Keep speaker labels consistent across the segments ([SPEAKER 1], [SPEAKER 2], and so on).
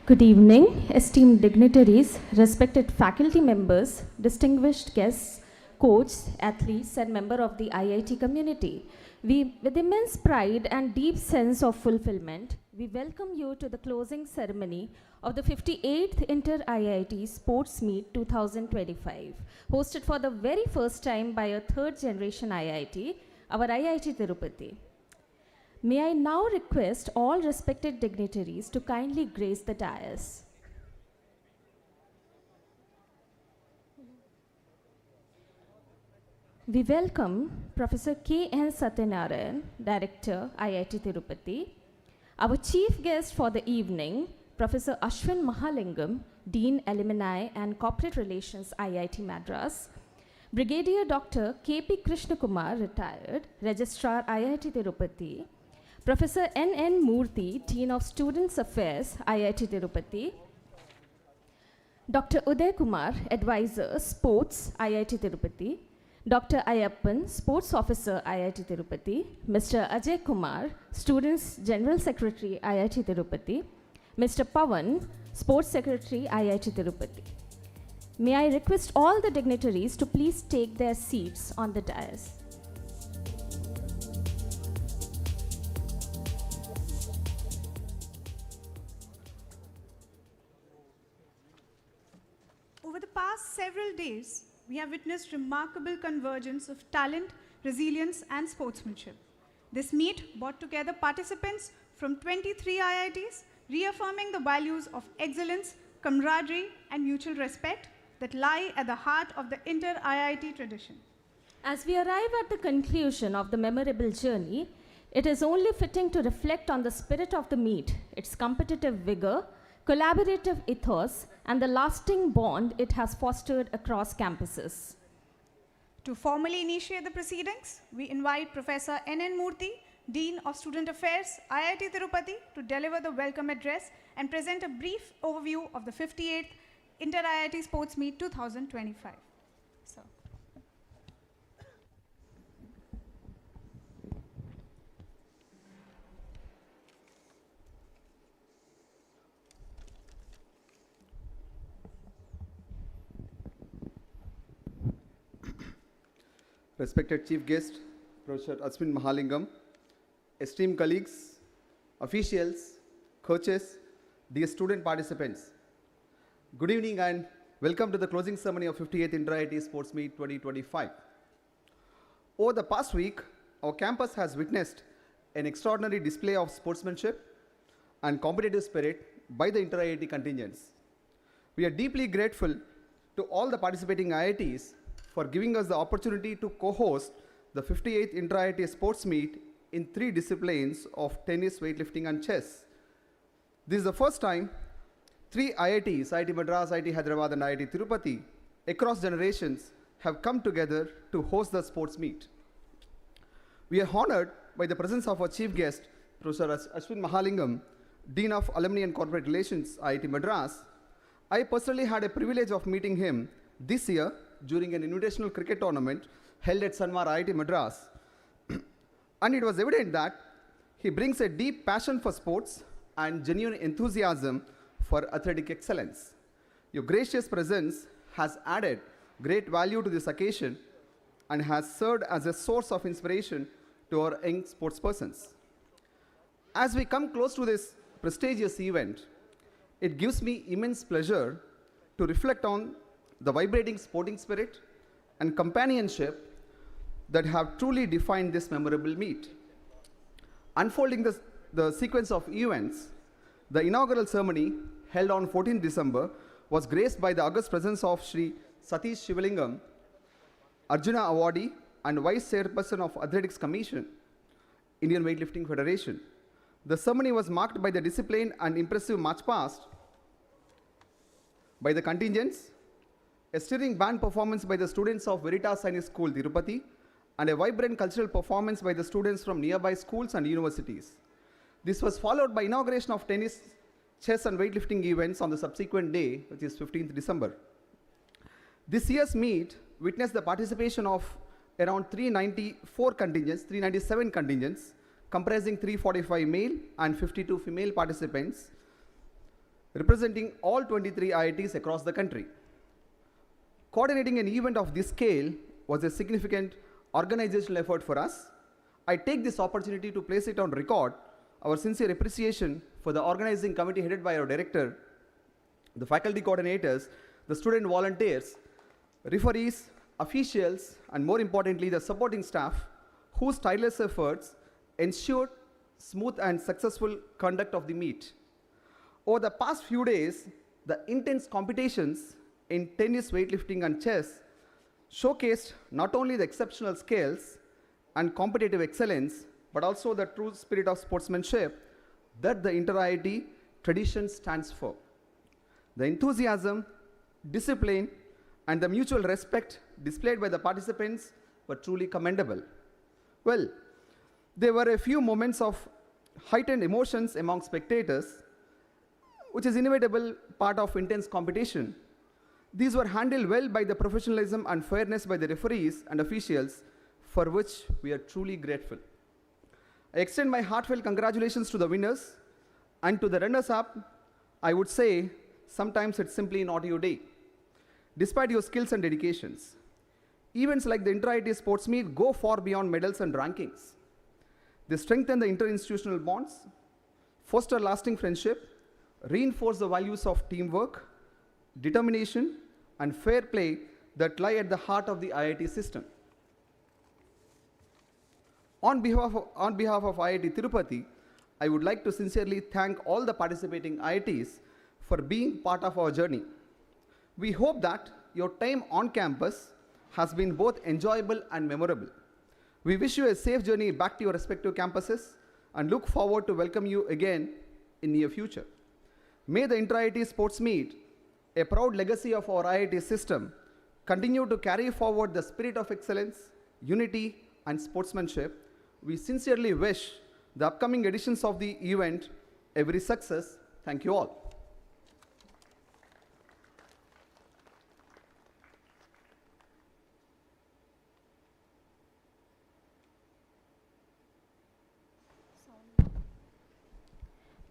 [SPEAKER 1] Good evening, esteemed dignitaries, respected faculty members, distinguished guests, coaches, athletes, and members of the IIT community. With immense pride and deep sense of fulfillment, we welcome you to the closing ceremony of the 58th Inter-IIT Sports Meet 2025, hosted for the very first time by a third-generation IIT, our IIT Tirupati. May I now request all respected dignitaries to kindly grace the dais. We welcome Professor K.N. Satyanarayan, Director, IIT Tirupati. Our chief guest for the evening, Professor Ashwin Mahalingam, Dean Alumni and Corporate Relations, IIT Madras. Brigadier Dr. K.P. Krishnakumar, retired, Registrar, IIT Tirupati. Professor N.N. Murthy, Dean of Students Affairs, IIT Tirupati. Dr. Uday Kumar, Advisor, Sports, IIT Tirupati. Dr. Ayappan, Sports Officer, IIT Tirupati. Mr. Ajay Kumar, Students General Secretary, IIT Tirupati. Mr. Pawan, Sports Secretary, IIT Tirupati. May I request all the dignitaries to please take their seats on the dais.
[SPEAKER 2] Over the past several days, we have witnessed remarkable convergence of talent, resilience, and sportsmanship. This meet brought together participants from 23 IITs, reaffirming the values of excellence, camaraderie, and mutual respect that lie at the heart of the inter-IIT tradition.
[SPEAKER 1] As we arrive at the conclusion of the memorable journey, it is only fitting to reflect on the spirit of the meet, its competitive vigor, collaborative ethos, and the lasting bond it has fostered across campuses.
[SPEAKER 2] To formally initiate the proceedings, we invite Professor N.N. Murthy, Dean of Student Affairs, IIT Tirupati, to deliver the welcome address and present a brief overview of the 58th Inter-IIT Sports Meet 2025. So.
[SPEAKER 3] Respected Chief Guest, Professor Ashwin Mahalingam, esteemed colleagues, officials, coaches, dear student participants, good evening and welcome to the closing ceremony of 58th Inter-IIT Sports Meet 2025. Over the past week, our campus has witnessed an extraordinary display of sportsmanship and competitive spirit by the Inter-IIT contingents. We are deeply grateful to all the participating IITs for giving us the opportunity to co-host the 58th Inter-IIT Sports Meet in 3 disciplines of tennis, weightlifting, and chess. This is the first time 3 IITs, IIT Madras, IIT Hyderabad, and IIT Tirupati, across generations, have come together to host the sports meet. We are honored by the presence of our chief guest, Professor Ashwin Mahalingam, Dean of Alumni and Corporate Relations, IIT Madras. I personally had a privilege of meeting him this year during an invitational cricket tournament held at Sanmar IIT Madras. And it was evident that he brings a deep passion for sports and genuine enthusiasm for athletic excellence. Your gracious presence has added great value to this occasion and has served as a source of inspiration to our young sportspersons. As we come close to this prestigious event, it gives me immense pleasure to reflect on the vibrating sporting spirit and companionship that have truly defined this memorable meet. Unfolding the sequence of events, the inaugural ceremony held on 14th December was graced by the august presence of Sri Satish Shivalingam, Arjuna Awardee and Vice Chairperson of Athletics Commission, Indian Weightlifting Federation. The ceremony was marked by the discipline and impressive march past by the contingents, a stirring band performance by the students of Veritas Science School, Tirupati, and a vibrant cultural performance by the students from nearby schools and universities. This was followed by inauguration of tennis, chess, and weightlifting events on the subsequent day, which is 15th December. This year's meet witnessed the participation of around 397 contingents, comprising 345 male and 52 female participants, representing all 23 IITs across the country. Coordinating an event of this scale was a significant organizational effort for us. I take this opportunity to place it on record our sincere appreciation for the organizing committee headed by our director, the faculty coordinators, the student volunteers, referees, officials, and more importantly, the supporting staff whose tireless efforts ensured smooth and successful conduct of the meet. Over the past few days, the intense competitions in tennis, weightlifting, and chess showcased not only the exceptional skills and competitive excellence, but also the true spirit of sportsmanship that the inter-IIT tradition stands for. The enthusiasm, discipline, and the mutual respect displayed by the participants were truly commendable. Well, there were a few moments of heightened emotions among spectators, which is inevitable part of intense competition. These were handled well by the professionalism and fairness by the referees and officials, for which we are truly grateful. I extend my heartfelt congratulations to the winners, and to the runners-up, I would say sometimes it's simply not your day, despite your skills and dedications. Events like the Inter-IIT Sports Meet go far beyond medals and rankings. They strengthen the inter-institutional bonds, foster lasting friendship, reinforce the values of teamwork, determination, and fair play that lie at the heart of the IIT system. On behalf of IIT Tirupati, I would like to sincerely thank all the participating IITs for being part of our journey. We hope that your time on campus has been both enjoyable and memorable. We wish you a safe journey back to your respective campuses and look forward to welcome you again in near future. May the Inter-IIT Sports Meet, a proud legacy of our IIT system, continue to carry forward the spirit of excellence, unity, and sportsmanship. We sincerely wish the upcoming editions of the event every success. Thank you all.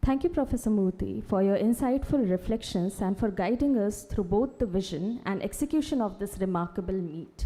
[SPEAKER 1] Thank you, Professor Murthy, for your insightful reflections and for guiding us through both the vision and execution of this remarkable meet.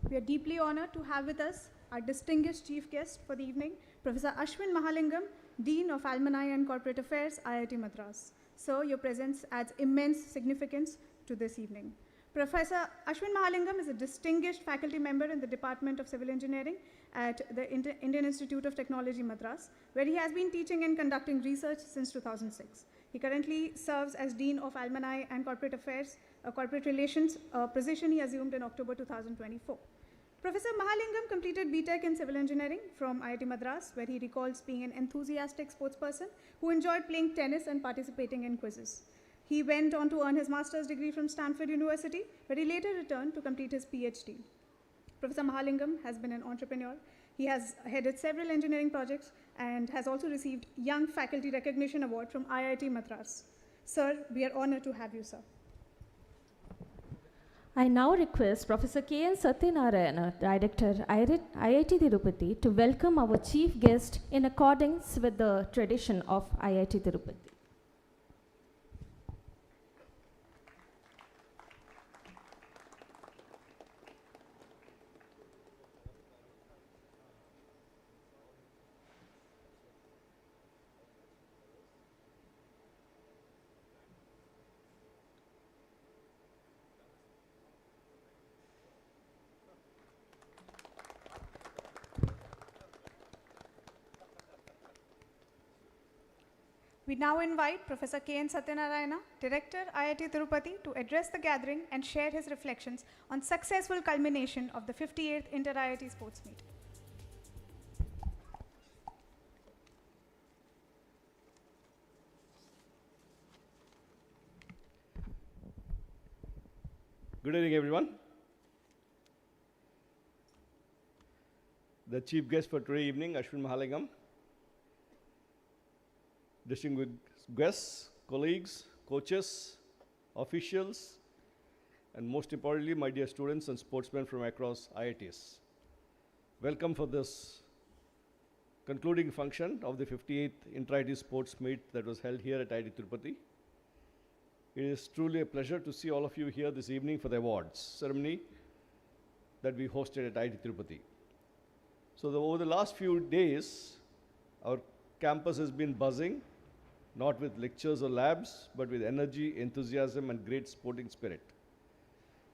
[SPEAKER 2] We are deeply honored to have with us our distinguished chief guest for the evening, Professor Ashwin Mahalingam, Dean of Alumni and Corporate Affairs, IIT Madras. Sir, your presence adds immense significance to this evening. Professor Ashwin Mahalingam is a distinguished faculty member in the Department of Civil Engineering at the Indian Institute of Technology, Madras, where he has been teaching and conducting research since 2006. He currently serves as Dean of Alumni and Corporate Affairs, Corporate Relations, a position he assumed in October 2024. Professor Mahalingam completed B.Tech in Civil Engineering from IIT Madras, where he recalls being an enthusiastic sportsperson who enjoyed playing tennis and participating in quizzes. He went on to earn his master's degree from Stanford University, where he later returned to complete his PhD. Professor Mahalingam has been an entrepreneur. He has headed several engineering projects and has also received Young Faculty Recognition Award from IIT Madras. Sir, we are honored to have you, sir.
[SPEAKER 1] I now request Professor K.N. Satyanarayana, Director, IIT Tirupati, to welcome our chief guest in accordance with the tradition of IIT Tirupati.
[SPEAKER 2] We now invite Professor K.N. Satyanarayana, Director, IIT Tirupati, to address the gathering and share his reflections on successful culmination of the 58th Inter-IIT Sports Meet.
[SPEAKER 4] Good evening, everyone. The chief guest for today evening, Ashwin Mahalingam. Distinguished guests, colleagues, coaches, officials, and most importantly, my dear students and sportsmen from across IITs. Welcome for this concluding function of the 58th Intra-IT Sports Meet that was held here at IIT Tirupati. It is truly a pleasure to see all of you here this evening for the awards ceremony that we hosted at IIT Tirupati. So over the last few days, our campus has been buzzing, not with lectures or labs, but with energy, enthusiasm, and great sporting spirit.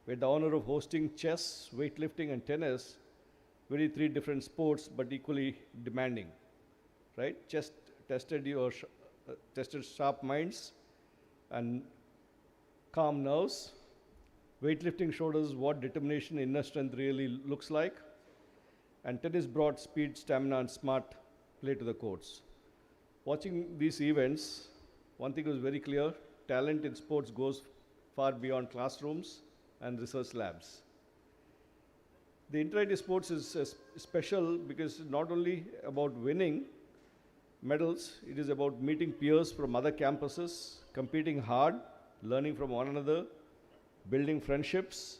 [SPEAKER 4] We had the honor of hosting chess, weightlifting, and tennis, very three different sports, but equally demanding, right? Chess tested tested sharp minds and calm nerves. Weightlifting showed us what determination, inner strength really looks like. And tennis brought speed, stamina, and smart play to the courts. Watching these events, one thing was very clear: talent in sports goes far beyond classrooms and research labs. The Intra-IT Sports is special because it's not only about winning medals, it is about meeting peers from other campuses, competing hard, learning from one another, building friendships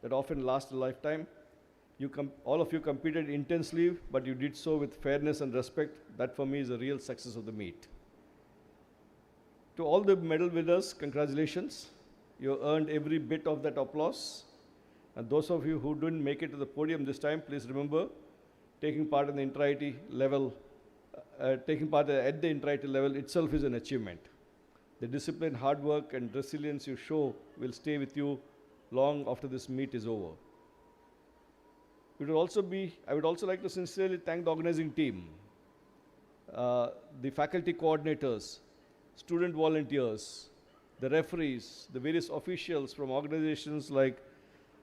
[SPEAKER 4] that often last a lifetime. All of you competed intensely, but you did so with fairness and respect. That for me is a real success of the meet. To all the medal winners, congratulations. You earned every bit of that applause. And those of you who didn't make it to the podium this time, please remember, taking part in the Intra-IT level, taking part at the Intra-IT level itself is an achievement. The discipline, hard work, and resilience you show will stay with you long after this meet is over. I would also like to sincerely thank the organizing team, the faculty coordinators, student volunteers, the referees, the various officials from organizations like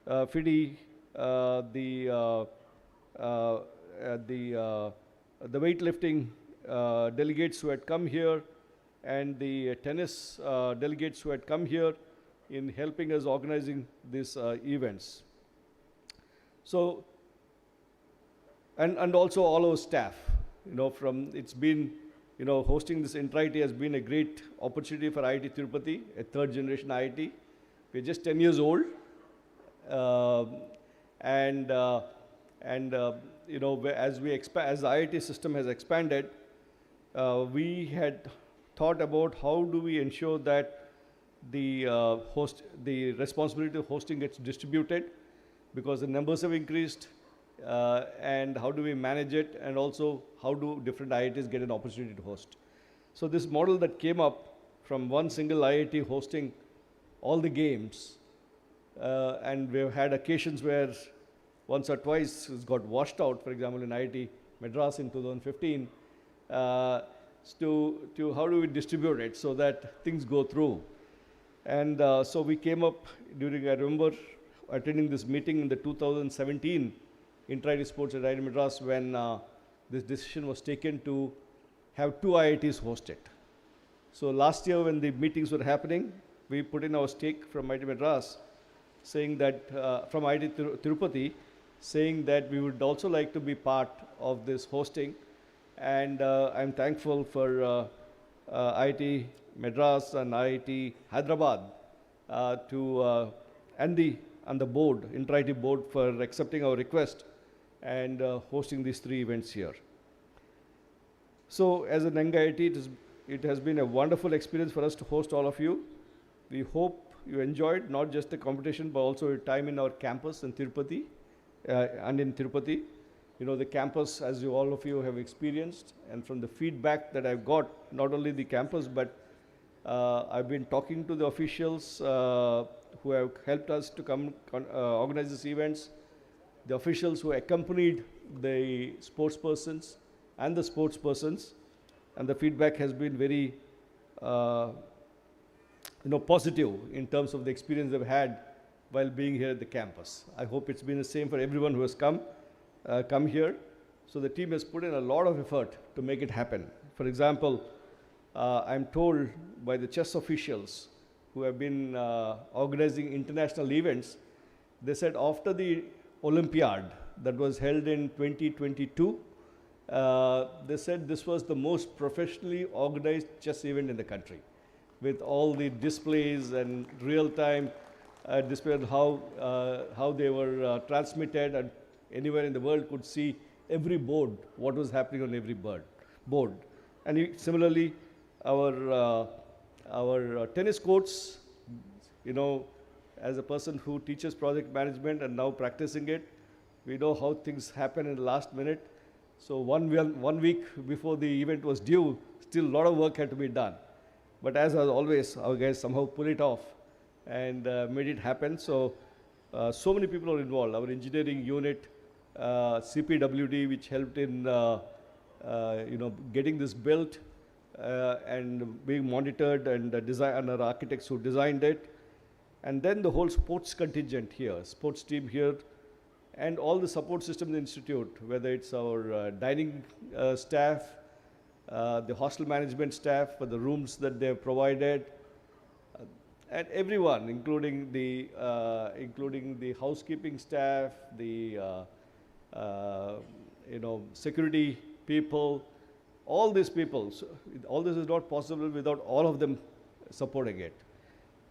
[SPEAKER 4] FIDI, the weightlifting delegates who had come here, and the tennis delegates who had come here in helping us organizing these events. So, and also all our staff, hosting this Intra-IT has been a great opportunity for IIT Tirupati, a third generation IIT. We're just 10 years old. As the IIT system has expanded, we had thought about how do we ensure that the responsibility of hosting gets distributed, because the numbers have increased, and how do we manage it, and also how do different IITs get an opportunity to host. So this model that came up from one single IIT hosting all the games, and we've had occasions where once or twice it's got washed out, for example in IIT Madras in 2015, to how do we distribute it so that things go through. And so we came up I remember attending this meeting in the 2017 Intra-IT Sports at IIT Madras when this decision was taken to have two IITs host it. So last year when the meetings were happening, we put in our stake from IIT Madras, saying that, from IIT Tirupati, saying that we would also like to be part of this hosting. And I'm thankful for IIT Madras and IIT Hyderabad and the board, Intra-IT board, for accepting our request and hosting these three events here. So as an young IIT, it has been a wonderful experience for us to host all of you. We hope you enjoyed not just the competition, but also your time in our campus in Tirupati, the campus, as all of you have experienced, and from the feedback that I've got, not only the campus, but I've been talking to the officials who have helped us to come organize these events, the officials who accompanied the sportspersons and the sportspersons, and the feedback has been very positive in terms of the experience they've had while being here at the campus. I hope it's been the same for everyone who has come here. So the team has put in a lot of effort to make it happen. For example, I'm told by the chess officials who have been organizing international events, they said after the Olympiad that was held in 2022, they said this was the most professionally organized chess event in the country, with all the displays and real-time display of how they were transmitted, and anywhere in the world could see every board, what was happening on every board. And similarly, our tennis courts, you know, as a person who teaches project management and now practicing it, we know how things happen in the last minute. So one week before the event was due, still a lot of work had to be done. But as always, our guys somehow pull it off and made it happen. So so many people are involved. Our engineering unit, CPWD, which helped in you know, getting this built and being monitored, and and our architects who designed it, and then the whole sports contingent here, sports team here, and all the support system in the institute, whether it's our dining staff, the hostel management staff for the rooms that they have provided, and everyone, including the housekeeping staff, the you know, security people, all these people. So all this is not possible without all of them supporting it.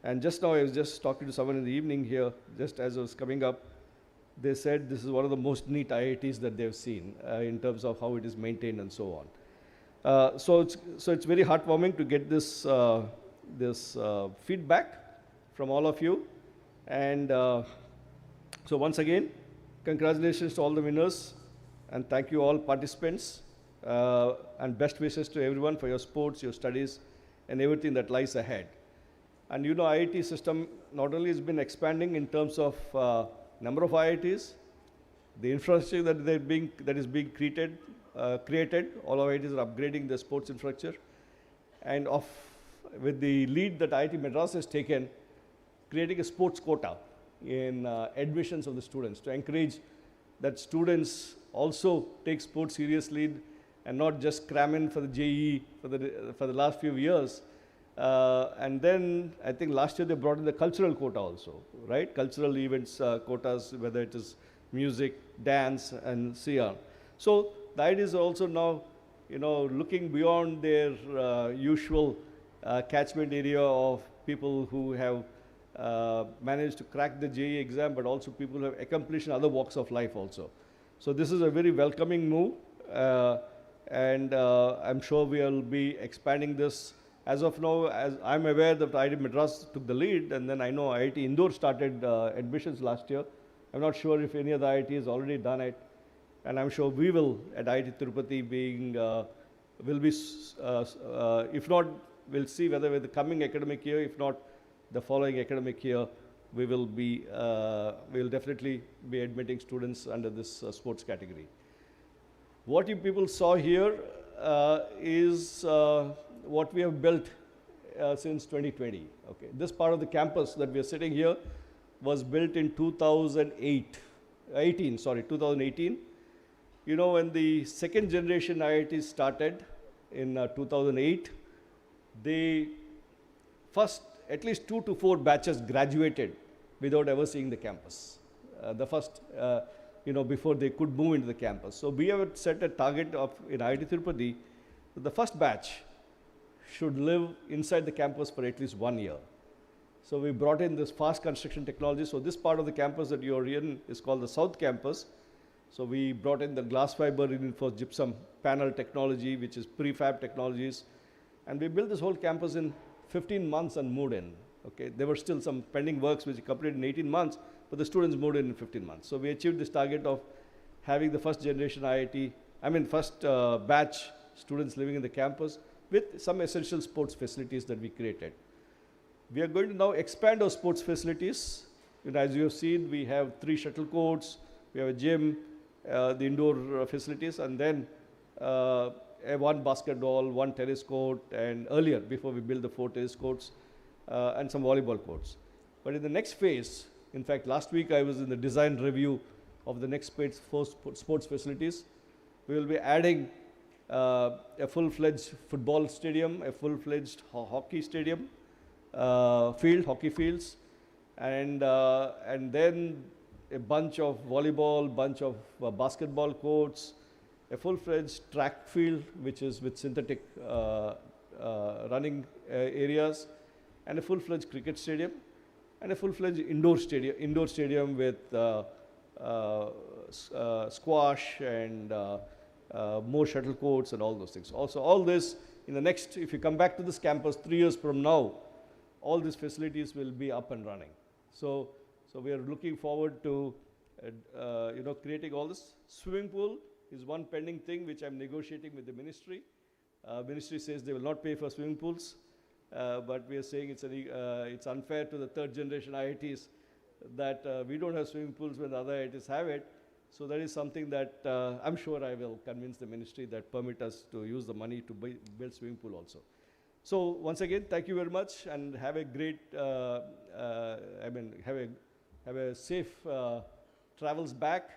[SPEAKER 4] And just now I was just talking to someone in the evening here, just as I was coming up. They said this is one of the most neat IITs that they've seen in terms of how it is maintained and so on. So it's very heartwarming to get this feedback from all of you. And so once again, congratulations to all the winners, and thank you all participants, and best wishes to everyone for your sports, your studies, and everything that lies ahead. And you know, IIT system not only has been expanding in terms of number of IITs, the infrastructure that is being created. All of IITs are upgrading their sports infrastructure, and with the lead that IIT Madras has taken, creating a sports quota in admissions of the students to encourage that students also take sports seriously and not just cram in for the JEE for the last few years. And then I think last year they brought in the cultural quota also, right? Cultural events quotas, whether it is music, dance, and so on. So the idea is also now, you know, looking beyond their usual catchment area of people who have managed to crack the JEE exam, but also people who have accomplished in other walks of life also. So this is a very welcoming move, and I'm sure we will be expanding this. As of now, as I'm aware that IIT Madras took the lead, and then I know IIT Indore started admissions last year. I'm not sure if any other IIT has already done it, and I'm sure we will at IIT Tirupati will be, if not, we'll see whether with the coming academic year, if not the following academic year, we will definitely be admitting students under this sports category. What you people saw here is what we have built since 2020. Okay, this part of the campus that we are sitting here was built in 2018. You know, when the second generation IIT started in 2008, they first at least 2 to 4 batches graduated without ever seeing the campus. The first, you know, before they could move into the campus. So we have set a target of in IIT Tirupati, the first batch should live inside the campus for at least 1 year. So we brought in this fast construction technology. So this part of the campus that you're in is called the South Campus. So we brought in the glass fiber reinforced gypsum panel technology, which is prefab technologies. And we built this whole campus in 15 months and moved in. Okay, there were still some pending works which we completed in 18 months, but the students moved in 15 months. So we achieved this target of having the first generation first batch students living in the campus with some essential sports facilities that we created. We are going to now expand our sports facilities. You know, as you have seen, we have 3 shuttle courts, we have a gym, the indoor facilities, and then 1 basketball, 1 tennis court, and earlier, before we built the 4 tennis courts, and some volleyball courts. But in the next phase, in fact, last week I was in the design review of the next phase for sports facilities. We will be adding a full-fledged football stadium, a full-fledged hockey stadium, hockey fields, and then a bunch of volleyball, bunch of basketball courts, a full-fledged track field, which is with synthetic running areas, and a full-fledged cricket stadium, and a full-fledged indoor stadium with squash and more shuttle courts and all those things. Also, all this in the next, if you come back to this campus 3 years from now, all these facilities will be up and running. So we are looking forward to creating all this. Swimming pool is one pending thing which I'm negotiating with the ministry. Ministry says they will not pay for swimming pools, but we are saying it's unfair to the third generation IITs that we don't have swimming pools when the other IITs have it. So that is something that I'm sure I will convince the ministry that permit us to use the money to build swimming pool also. So once again, thank you very much and have a great, have a safe travels back,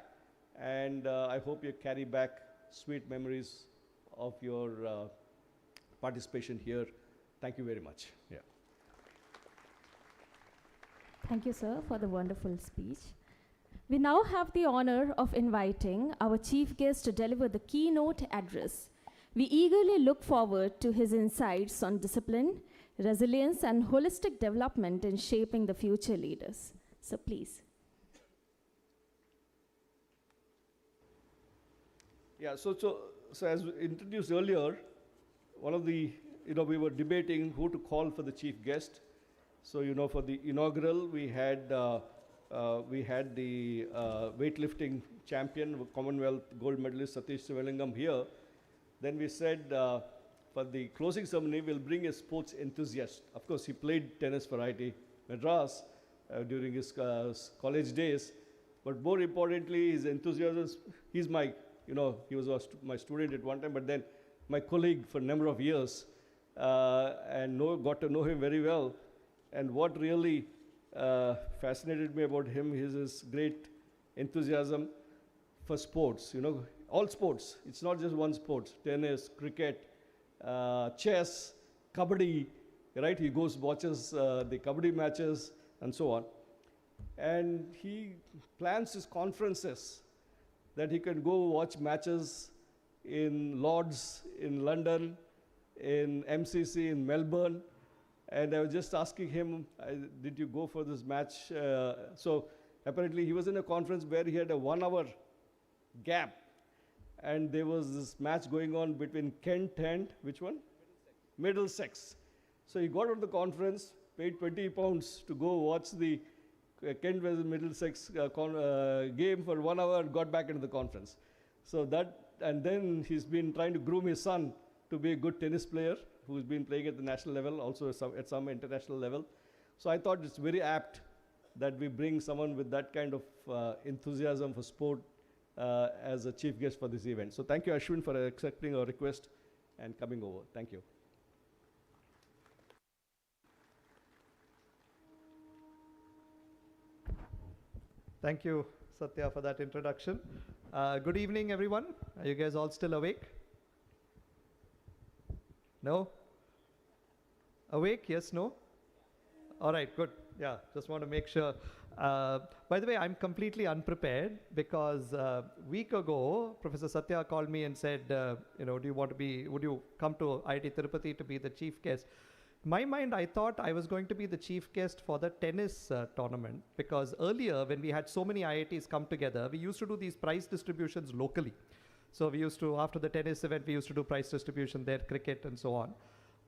[SPEAKER 4] and I hope you carry back sweet memories of your participation here. Thank you very much. Yeah.
[SPEAKER 1] Thank you, sir, for the wonderful speech. We now have the honor of inviting our chief guest to deliver the keynote address. We eagerly look forward to his insights on discipline, resilience, and holistic development in shaping the future leaders. So please.
[SPEAKER 4] Yeah, so as introduced earlier, one of the, we were debating who to call for the chief guest. So, for the inaugural, we had the weightlifting champion, Commonwealth gold medalist Satish Sivalingam here. Then we said for the closing ceremony, we'll bring a sports enthusiast. Of course, he played tennis for IIT Madras during his college days. But more importantly, his enthusiasm, he's my, he was my student at one time, but then my colleague for a number of years, and got to know him very well. And what really fascinated me about him is his great enthusiasm for sports, all sports. It's not just one sport, tennis, cricket, chess, kabaddi, right? He goes, watches the kabaddi matches and so on. And he plans his conferences that he can go watch matches in Lord's, in London, in MCC, in Melbourne. And I was just asking him, did you go for this match? So apparently he was in a conference where he had a 1 hour gap. And there was this match going on between Kent and, which one? Middlesex. So he got out of the conference, paid £20 to go watch the Kent versus Middlesex game for 1 hour, and got back into the conference. So that, and then he's been trying to groom his son to be a good tennis player, who's been playing at the national level, also at some international level. So I thought it's very apt that we bring someone with that kind of enthusiasm for sport as a chief guest for this event. So thank you, Ashwin, for accepting our request and coming over. Thank you.
[SPEAKER 5] Thank you, Satya, for that introduction. Good evening, everyone. Are you guys all still awake? No? Awake? Yes, no? All right, good. Yeah, just want to make sure. By the way, I'm completely unprepared because a week ago, Professor Satya called me and said, would you come to IIT Tirupati to be the chief guest? In my mind, I thought I was going to be the chief guest for the tennis tournament, because earlier when we had so many IITs come together, we used to do these prize distributions locally. So we used to, after the tennis event, we used to do prize distribution there, cricket and so on.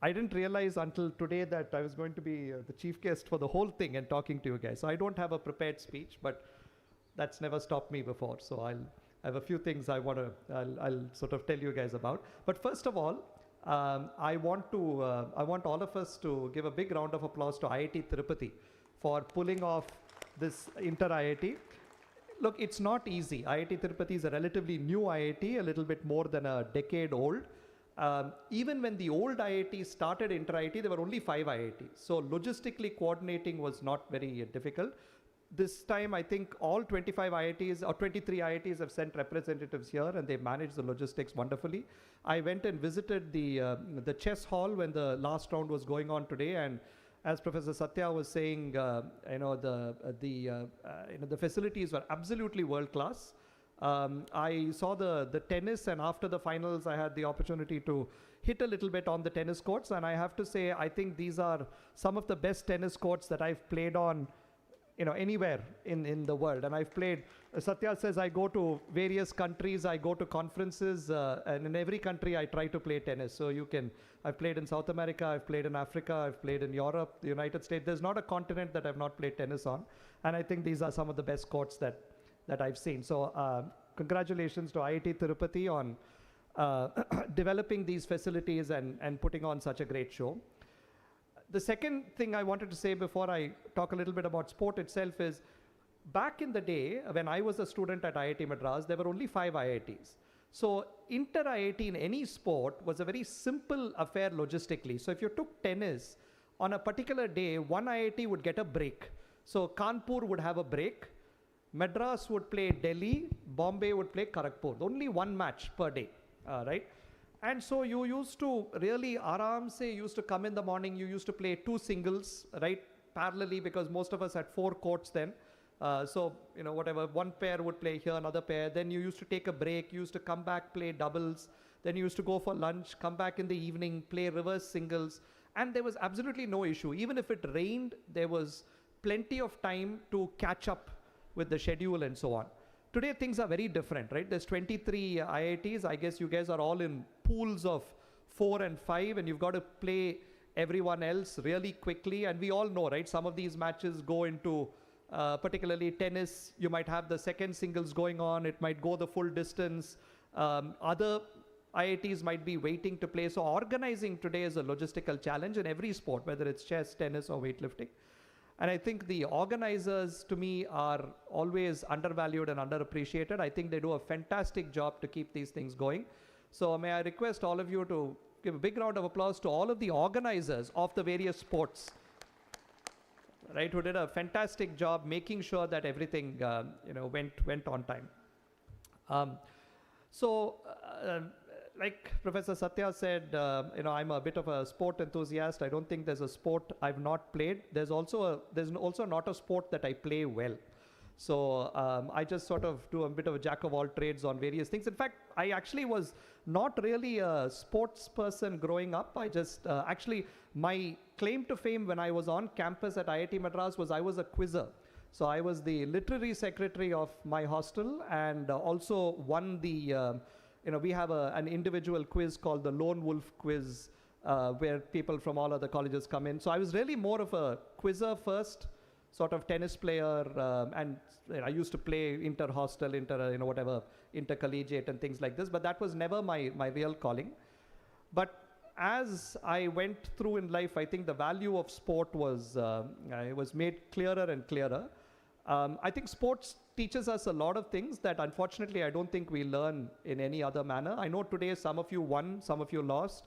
[SPEAKER 5] I didn't realize until today that I was going to be the chief guest for the whole thing and talking to you guys. So I don't have a prepared speech, but that's never stopped me before. So I have a few things I'll sort of tell you guys about. But first of all, I want all of us to give a big round of applause to IIT Tirupati for pulling off this inter-IIT. Look, it's not easy. IIT Tirupati is a relatively new IIT, a little bit more than a decade old. Even when the old IIT started inter-IIT, there were only 5 IITs. So logistically coordinating was not very difficult. This time, I think all 25 IITs or 23 IITs have sent representatives here, and they manage the logistics wonderfully. I went and visited the chess hall when the last round was going on today, and as Professor Satya was saying, the facilities were absolutely world class. I saw the tennis, and after the finals, I had the opportunity to hit a little bit on the tennis courts, and I have to say, I think these are some of the best tennis courts that I've played on anywhere in the world. And I've played, Satya says I go to various countries, I go to conferences, and in every country I try to play tennis. So I've played in South America, I've played in Africa, I've played in Europe, the United States. There's not a continent that I've not played tennis on. And I think these are some of the best courts that I've seen. So congratulations to IIT Tirupati on developing these facilities and putting on such a great show. The second thing I wanted to say before I talk a little bit about sport itself is, back in the day, when I was a student at IIT Madras, there were only 5 IITs. So inter-IIT in any sport was a very simple affair logistically. So if you took tennis, on a particular day, one IIT would get a break. So Kanpur would have a break, Madras would play Delhi, Bombay would play Kharagpur. Only one match per day, right? And so you used to really, aram se, used to come in the morning, you used to play 2 singles, right, parallelly, because most of us had 4 courts then. So, whatever, one pair would play here, another pair. Then you used to take a break, you used to come back, play doubles. Then you used to go for lunch, come back in the evening, play reverse singles. And there was absolutely no issue. Even if it rained, there was plenty of time to catch up with the schedule and so on. Today, things are very different, right? There's 23 IITs. I guess you guys are all in pools of 4 and 5, and you've got to play everyone else really quickly. And we all know, right? Some of these matches go into, particularly tennis, you might have the second singles going on. It might go the full distance. Other IITs might be waiting to play. So organizing today is a logistical challenge in every sport, whether it's chess, tennis, or weightlifting. And I think the organizers, to me, are always undervalued and underappreciated. I think they do a fantastic job to keep these things going. So may I request all of you to give a big round of applause to all of the organizers of the various sports, right, who did a fantastic job making sure that everything, went on time. Like Professor Satya said, I'm a bit of a sport enthusiast. I don't think there's a sport I've not played. There's also not a sport that I play well. So I just sort of do a bit of a jack of all trades on various things. In fact, I actually was not really a sports person growing up. I just actually, my claim to fame when I was on campus at IIT Madras was I was a quizzer. So I was the literary secretary of my hostel, and also won the we have an individual quiz called the Lone Wolf Quiz, where people from all other colleges come in. So I was really more of a quizzer first, sort of tennis player, and I used to play inter-hostel, intercollegiate and things like this, but that was never my real calling. But as I went through in life, I think the value of sport was made clearer and clearer. I think sports teaches us a lot of things that unfortunately I don't think we learn in any other manner. I know today some of you won, some of you lost,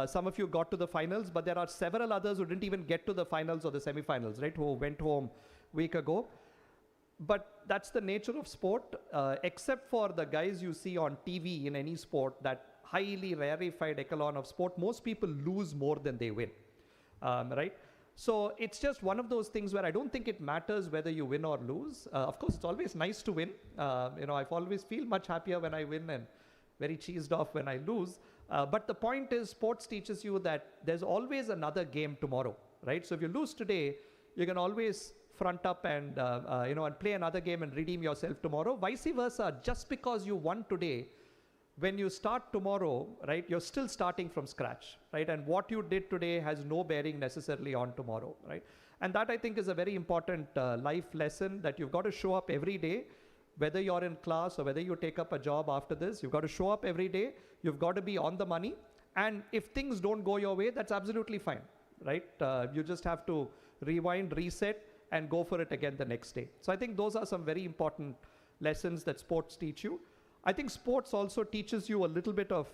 [SPEAKER 5] some of you got to the finals, but there are several others who didn't even get to the finals or the semifinals, right, who went home a week ago. But that's the nature of sport, except for the guys you see on TV in any sport, that highly rarefied echelon of sport, most people lose more than they win, right? So it's just one of those things where I don't think it matters whether you win or lose. Of course, it's always nice to win. I always feel much happier when I win and very cheesed off when I lose. But the point is, sports teaches you that there's always another game tomorrow, right? So if you lose today, you can always front up and and play another game and redeem yourself tomorrow. Vice versa, just because you won today, when you start tomorrow, right, you're still starting from scratch, right? And what you did today has no bearing necessarily on tomorrow, right? And that, I think, is a very important life lesson, that you've got to show up every day, whether you're in class or whether you take up a job after this. You've got to show up every day. You've got to be on the money. And if things don't go your way, that's absolutely fine, right? You just have to rewind, reset, and go for it again the next day. So I think those are some very important lessons that sports teach you. I think sports also teaches you a little bit of,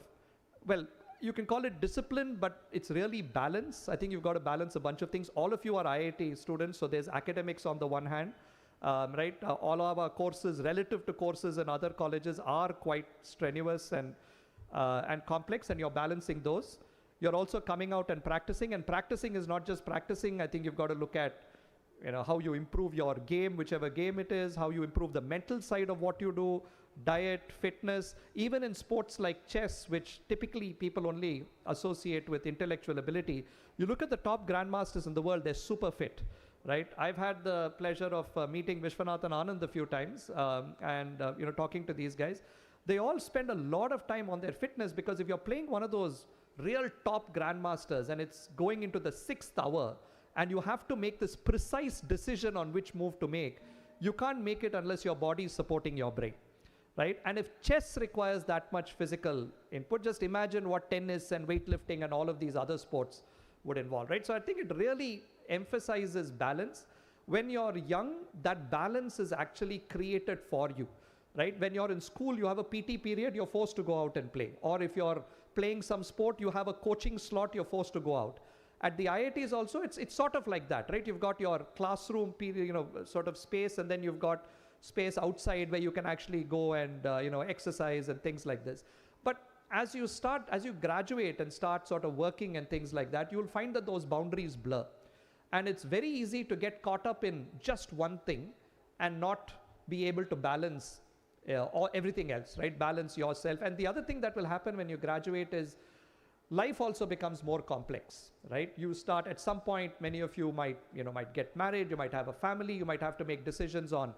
[SPEAKER 5] well, you can call it discipline, but it's really balance. I think you've got to balance a bunch of things. All of you are IIT students, so there's academics on the one hand, right? All of our courses, relative to courses in other colleges, are quite strenuous and complex, and you're balancing those. You're also coming out and practicing is not just practicing. I think you've got to look at how you improve your game, whichever game it is, how you improve the mental side of what you do, diet, fitness, even in sports like chess, which typically people only associate with intellectual ability. You look at the top grandmasters in the world, they're super fit. right? I've had the pleasure of meeting Vishwanathan Anand a few times and talking to these guys. They all spend a lot of time on their fitness, because if you're playing one of those real top grandmasters and it's going into the 6th hour and you have to make this precise decision on which move to make, you can't make it unless your body is supporting your brain, right? And if chess requires that much physical input, just imagine what tennis and weightlifting and all of these other sports would involve, right? So I think it really emphasizes balance. When you're young, that balance is actually created for you, right? When you're in school, you have a PT period, you're forced to go out and play. Or if you're playing some sport, you have a coaching slot, you're forced to go out. At the IITs also, it's sort of like that, right? You've got your classroom period, sort of space, and then you've got space outside where you can actually go and, exercise and things like this. But as you graduate and start sort of working and things like that, you'll find that those boundaries blur. And it's very easy to get caught up in just one thing and not be able to balance or everything else, right? Balance yourself. And the other thing that will happen when you graduate is life also becomes more complex, right? You start at some point, many of you might get married, you might have a family, you might have to make decisions on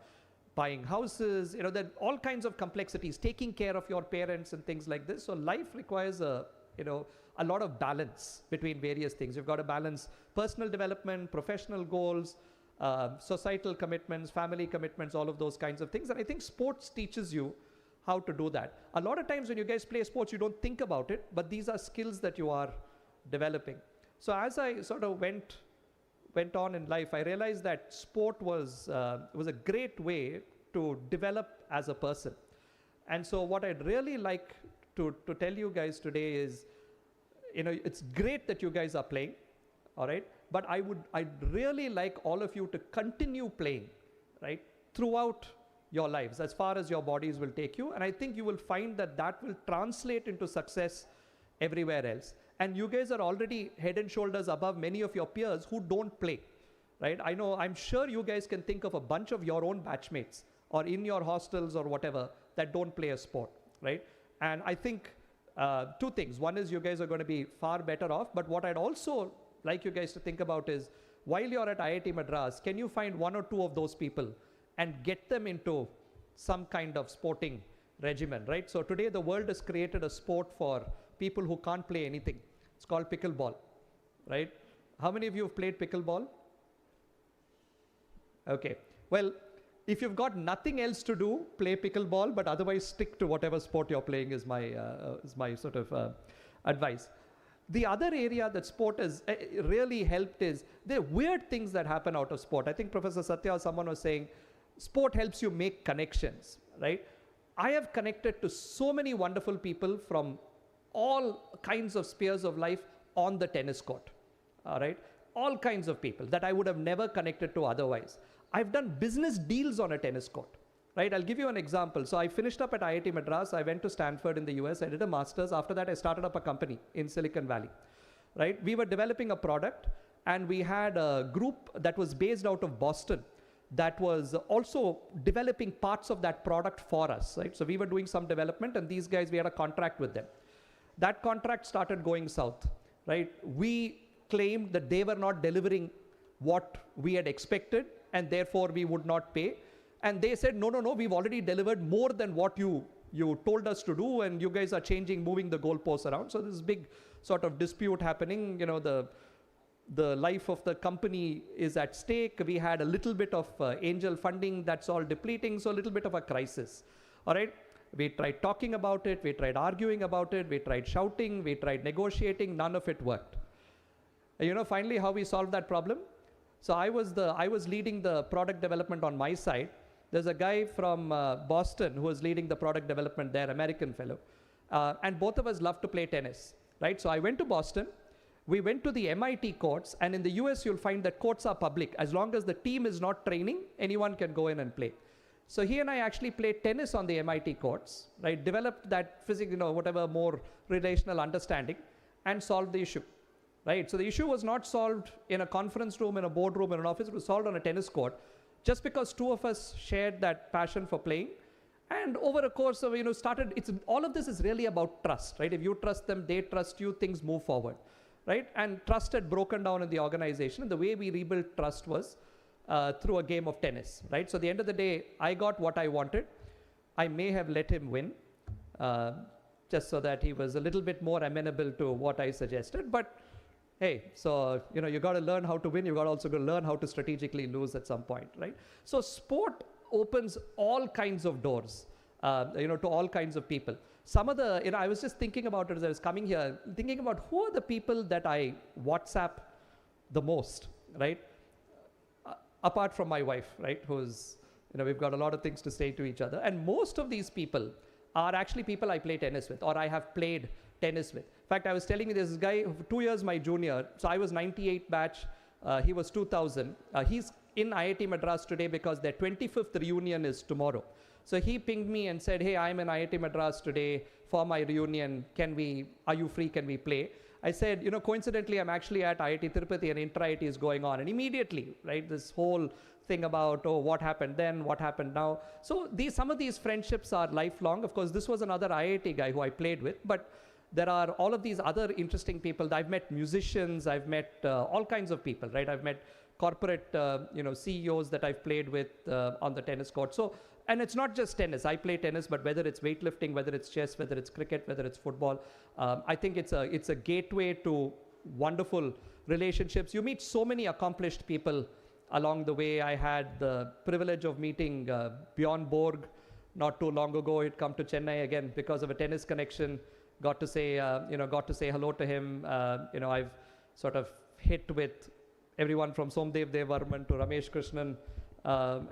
[SPEAKER 5] buying houses, there are all kinds of complexities, taking care of your parents and things like this. So life requires a lot of balance between various things. You've got to balance personal development, professional goals, societal commitments, family commitments, all of those kinds of things. And I think sports teaches you how to do that. A lot of times when you guys play sports, you don't think about it, but these are skills that you are developing. So as I sort of went on in life, I realized that sport was a great way to develop as a person. And so what I'd really like to tell you guys today is, it's great that you guys are playing, all right? But I'd really like all of you to continue playing, right, throughout your lives, as far as your bodies will take you. And I think you will find that will translate into success everywhere else. And you guys are already head and shoulders above many of your peers who don't play, right? I'm sure you guys can think of a bunch of your own batchmates or in your hostels or whatever that don't play a sport, right? And I think two things. One is you guys are going to be far better off. But what I'd also like you guys to think about is, while you're at IIT Madras, can you find one or two of those people and get them into some kind of sporting regimen, right? So today the world has created a sport for people who can't play anything. It's called pickleball, right? How many of you have played pickleball? Okay. Well, if you've got nothing else to do, play pickleball, but otherwise stick to whatever sport you're playing is my sort of advice. The other area that sport has really helped is the weird things that happen out of sport. I think Professor Satya or someone was saying, sport helps you make connections, right? I have connected to so many wonderful people from all kinds of spheres of life on the tennis court, all right? All kinds of people that I would have never connected to otherwise. I've done business deals on a tennis court, right? I'll give you an example. So I finished up at IIT Madras. I went to Stanford in the US. I did a master's. After that, I started up a company in Silicon Valley, right? We were developing a product, and we had a group that was based out of Boston that was also developing parts of that product for us, right? So we were doing some development, and these guys, we had a contract with them. That contract started going south, right? We claimed that they were not delivering what we had expected, and therefore we would not pay. And they said, no, we've already delivered more than what you told us to do, and you guys are moving the goalposts around. So this big sort of dispute happening, the life of the company is at stake. We had a little bit of angel funding that's all depleting, so a little bit of a crisis, all right? We tried talking about it, we tried arguing about it, we tried shouting, we tried negotiating, none of it worked. Finally how we solved that problem? So I was leading the product development on my side. There's a guy from Boston who was leading the product development there, American fellow. And both of us love to play tennis, right? So I went to Boston. We went to the MIT courts, and in the US, you'll find that courts are public. As long as the team is not training, anyone can go in and play. So he and I actually played tennis on the MIT courts, right? Developed that physics, whatever more relational understanding, and solved the issue, right? So the issue was not solved in a conference room, in a boardroom, in an office. It was solved on a tennis court, just because two of us shared that passion for playing. And over a course of, all of this is really about trust, right? If you trust them, they trust you, things move forward, right? And trust had broken down in the organization. And the way we rebuilt trust was through a game of tennis, right? So at the end of the day, I got what I wanted. I may have let him win, just so that he was a little bit more amenable to what I suggested. But hey, so you got to learn how to win. You got to also learn how to strategically lose at some point, right? So sport opens all kinds of doors, to all kinds of people. Some of the, I was just thinking about it as I was coming here, thinking about who are the people that I WhatsApp the most, right? Apart from my wife, right? Who's, we've got a lot of things to say to each other. And most of these people are actually people I play tennis with, or I have played tennis with. In fact, I was telling you this guy, 2 years my junior, so I was 98 batch, he was 2000. He's in IIT Madras today because their 25th reunion is tomorrow. So he pinged me and said, hey, I'm in IIT Madras today for my reunion. Are you free? Can we play? I said, coincidentally, I'm actually at IIT Tirupati and intra-IIT is going on. And immediately, right, this whole thing about, what happened then, what happened now. So some of these friendships are lifelong. Of course, this was another IIT guy who I played with, but there are all of these other interesting people. I've met musicians, I've met all kinds of people, right? I've met corporate, CEOs that I've played with on the tennis court. So, and it's not just tennis. I play tennis, but whether it's weightlifting, whether it's chess, whether it's cricket, whether it's football, I think it's a gateway to wonderful relationships. You meet so many accomplished people along the way. I had the privilege of meeting Bjorn Borg not too long ago. He'd come to Chennai again because of a tennis connection. Got to say hello to him. I've sort of hit with everyone from Somdev Devarman to Ramesh Krishnan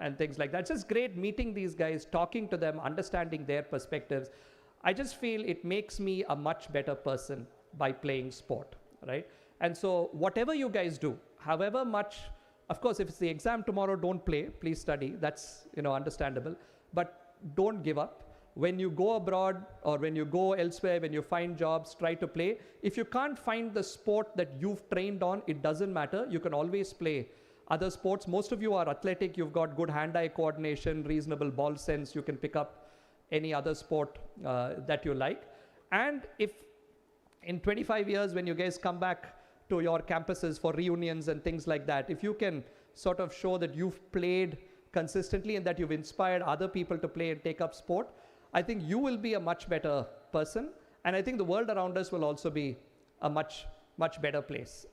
[SPEAKER 5] and things like that. It's just great meeting these guys, talking to them, understanding their perspectives. I just feel it makes me a much better person by playing sport, right? And so whatever you guys do, however much, of course, if it's the exam tomorrow, don't play, please study. That's, understandable. But don't give up. When you go abroad or when you go elsewhere, when you find jobs, try to play. If you can't find the sport that you've trained on, it doesn't matter. You can always play other sports. Most of you are athletic. You've got good hand-eye coordination, reasonable ball sense. You can pick up any other sport that you like. And if in 25 years, when you guys come back to your campuses for reunions and things like that, if you can sort of show that you've played consistently and that you've inspired other people to play and take up sport, I think you will be a much better person. And I think the world around us will also be a much, much better place.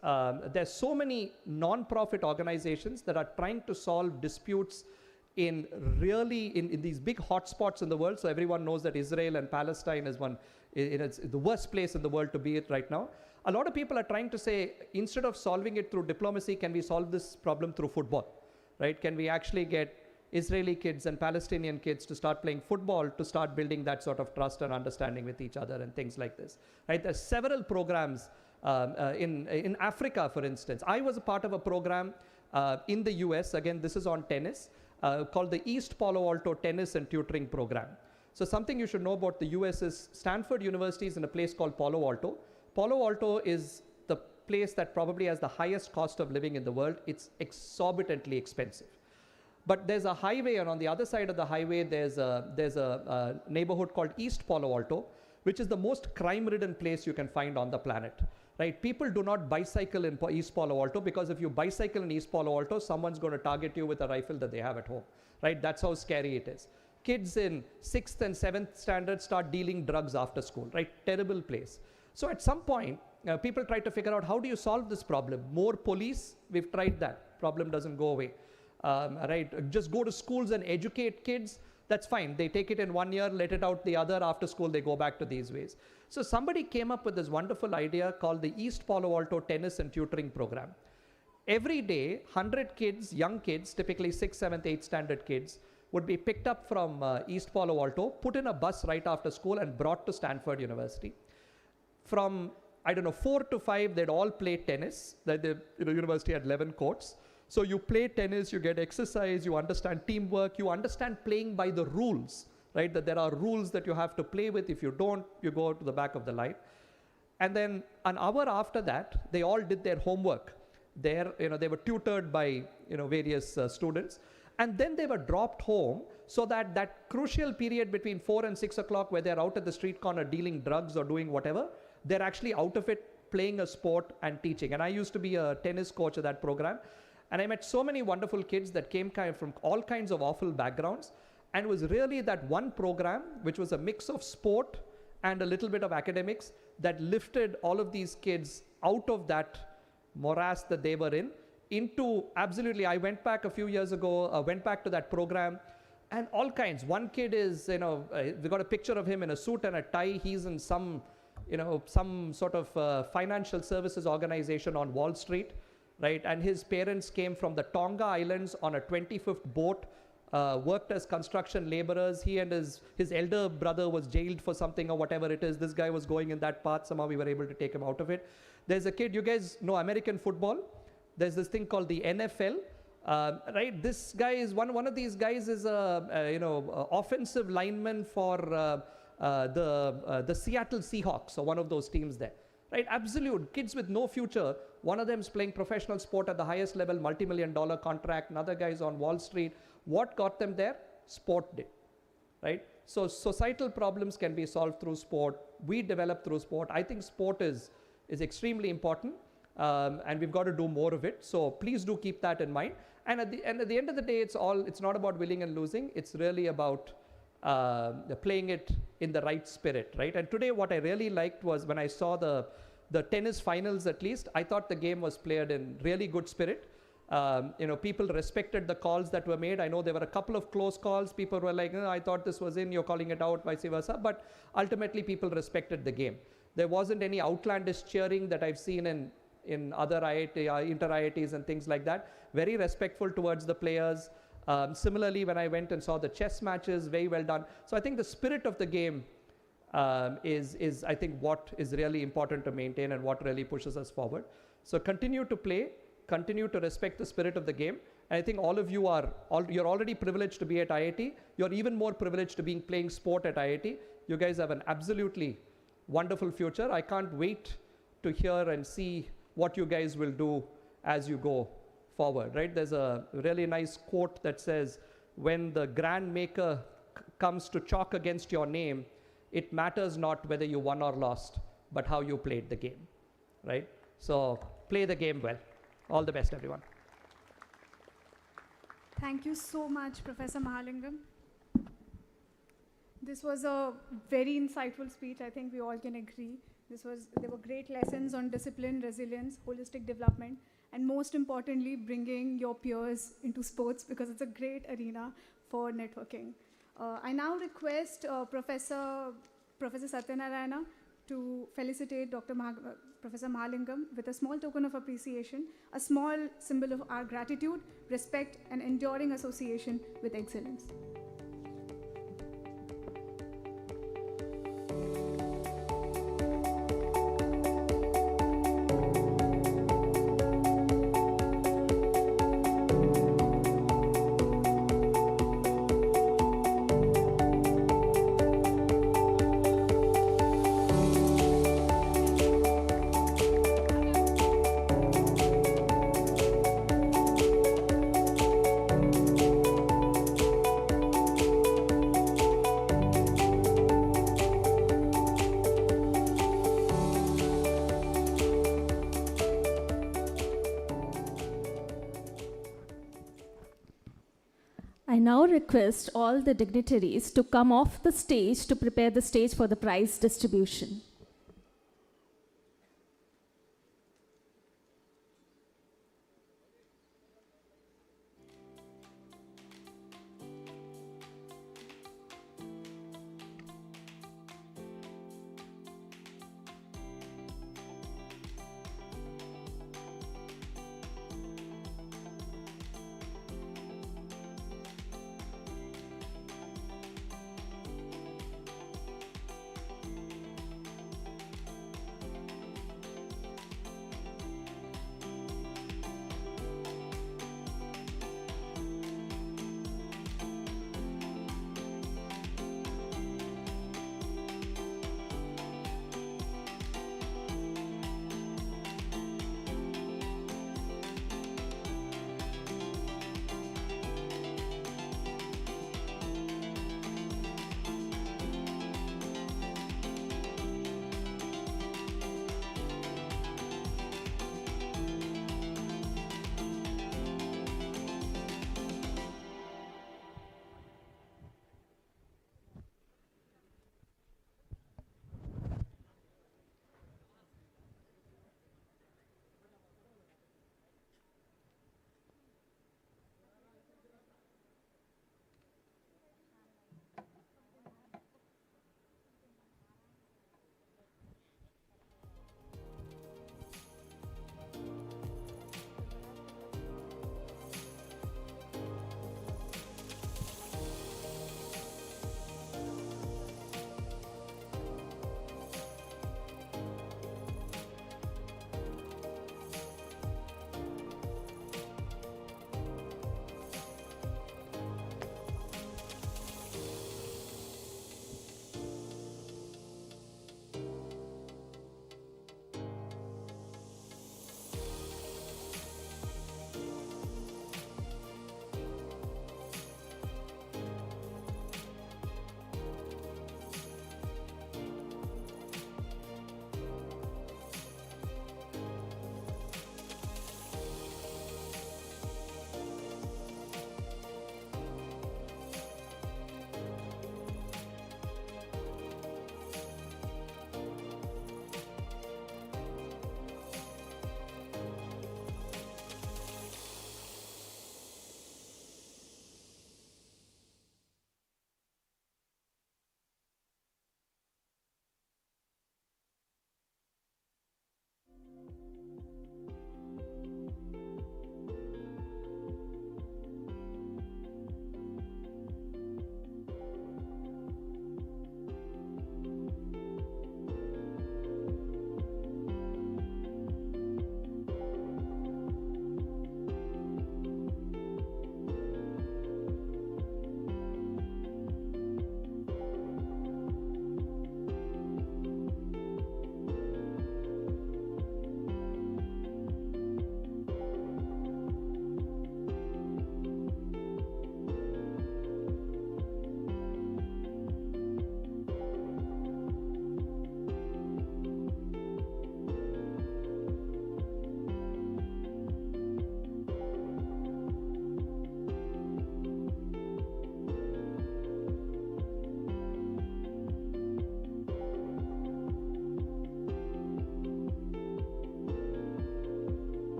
[SPEAKER 5] There's so many non-profit organizations that are trying to solve disputes in these big hotspots in the world. So everyone knows that Israel and Palestine is it's the worst place in the world to be at right now. A lot of people are trying to say, instead of solving it through diplomacy, can we solve this problem through football, right? Can we actually get Israeli kids and Palestinian kids to start playing football, to start building that sort of trust and understanding with each other and things like this, right? There's several programs in Africa, for instance. I was a part of a program in the US, again, this is on tennis, called the East Palo Alto Tennis and Tutoring Program. So something you should know about the US is Stanford University is in a place called Palo Alto. Palo Alto is the place that probably has the highest cost of living in the world. It's exorbitantly expensive. But there's a highway, and on the other side of the highway, there's a neighborhood called East Palo Alto, which is the most crime-ridden place you can find on the planet, right? People do not bicycle in East Palo Alto because if you bicycle in East Palo Alto, someone's going to target you with a rifle that they have at home, right? That's how scary it is. Kids in 6th and 7th standard start dealing drugs after school, right? Terrible place. So at some point, people try to figure out, how do you solve this problem? More police? We've tried that. Problem doesn't go away. Right? Just go to schools and educate kids. That's fine. They take it in 1 year, let it out the other. After school, they go back to these ways. So somebody came up with this wonderful idea called the East Palo Alto Tennis and Tutoring Program. Every day, 100 kids, young kids, typically 6th, 7th, 8th standard kids, would be picked up from East Palo Alto, put in a bus right after school and brought to Stanford University. From, 4 to 5, they'd all play tennis. The university had 11 courts. So you play tennis, you get exercise, you understand teamwork, you understand playing by the rules, right? That there are rules that you have to play with. If you don't, you go to the back of the line. And then an hour after that, they all did their homework. They were tutored by, various students. And then they were dropped home so that crucial period between 4 and 6 o'clock where they're out at the street corner dealing drugs or doing whatever, they're actually out of it, playing a sport and teaching. And I used to be a tennis coach of that program. And I met so many wonderful kids that came kind of from all kinds of awful backgrounds. And it was really that one program, which was a mix of sport and a little bit of academics, that lifted all of these kids out of that morass that they were in into absolutely, I went back a few years ago, went back to that program, and all kinds. One kid is, we got a picture of him in a suit and a tie. He's in some sort of financial services organization on Wall Street, right? And his parents came from the Tonga Islands on a 25th boat, worked as construction laborers. He and his elder brother was jailed for something or whatever it is. This guy was going in that path. Somehow we were able to take him out of it. There's a kid, you guys know American football? There's this thing called the NFL. Right, this guy is one of these guys is a offensive lineman for the Seattle Seahawks, or one of those teams there. Right, absolute kids with no future. One of them is playing professional sport at the highest level, multi-million-dollar contract. Another guy is on Wall Street. What got them there? Sport did. Right. So societal problems can be solved through sport. We develop through sport. I think sport is extremely important. And we've got to do more of it. So please do keep that in mind. And at the end of the day, it's not about winning and losing. It's really about playing it in the right spirit, right? And today, what I really liked was when I saw the tennis finals. At least I thought the game was played in really good spirit. People respected the calls that were made. I know there were a couple of close calls. People were like, I thought this was in. You're calling it out, vice versa. But ultimately, people respected the game. There wasn't any outlandish cheering that I've seen in other inter-IITs and things like that. Very respectful towards the players. Similarly, when I went and saw the chess matches, very well done. So I think the spirit of the game is I think what is really important to maintain and what really pushes us forward. So continue to play, continue to respect the spirit of the game. And I think all of you you're already privileged to be at IIT. You're even more privileged to be playing sport at IIT. You guys have an absolutely wonderful future. I can't wait to hear and see what you guys will do as you go forward, right? There's a really nice quote that says, when the grand maker comes to chalk against your name, it matters not whether you won or lost, but how you played the game, right? So play the game well. All the best, everyone.
[SPEAKER 2] Thank you so much, Professor Mahalingam. This was a very insightful speech. I think we all can agree. There were great lessons on discipline, resilience, holistic development, and most importantly, bringing your peers into sports, because it's a great arena for networking. I now request Professor Satyanarayana to felicitate Professor Mahalingam with a small token of appreciation, a small symbol of our gratitude, respect, and enduring association with excellence.
[SPEAKER 1] I now request all the dignitaries to come off the stage to prepare the stage for the prize distribution.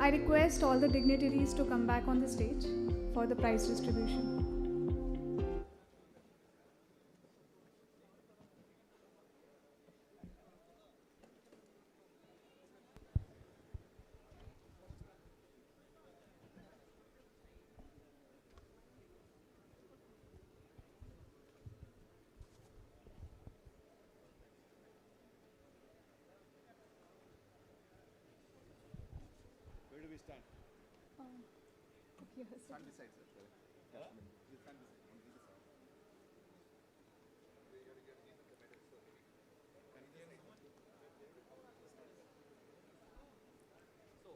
[SPEAKER 2] I request all the dignitaries to come back on the stage for the prize distribution.
[SPEAKER 4] Where do we stand?
[SPEAKER 3] Stand beside, sir. You stand beside.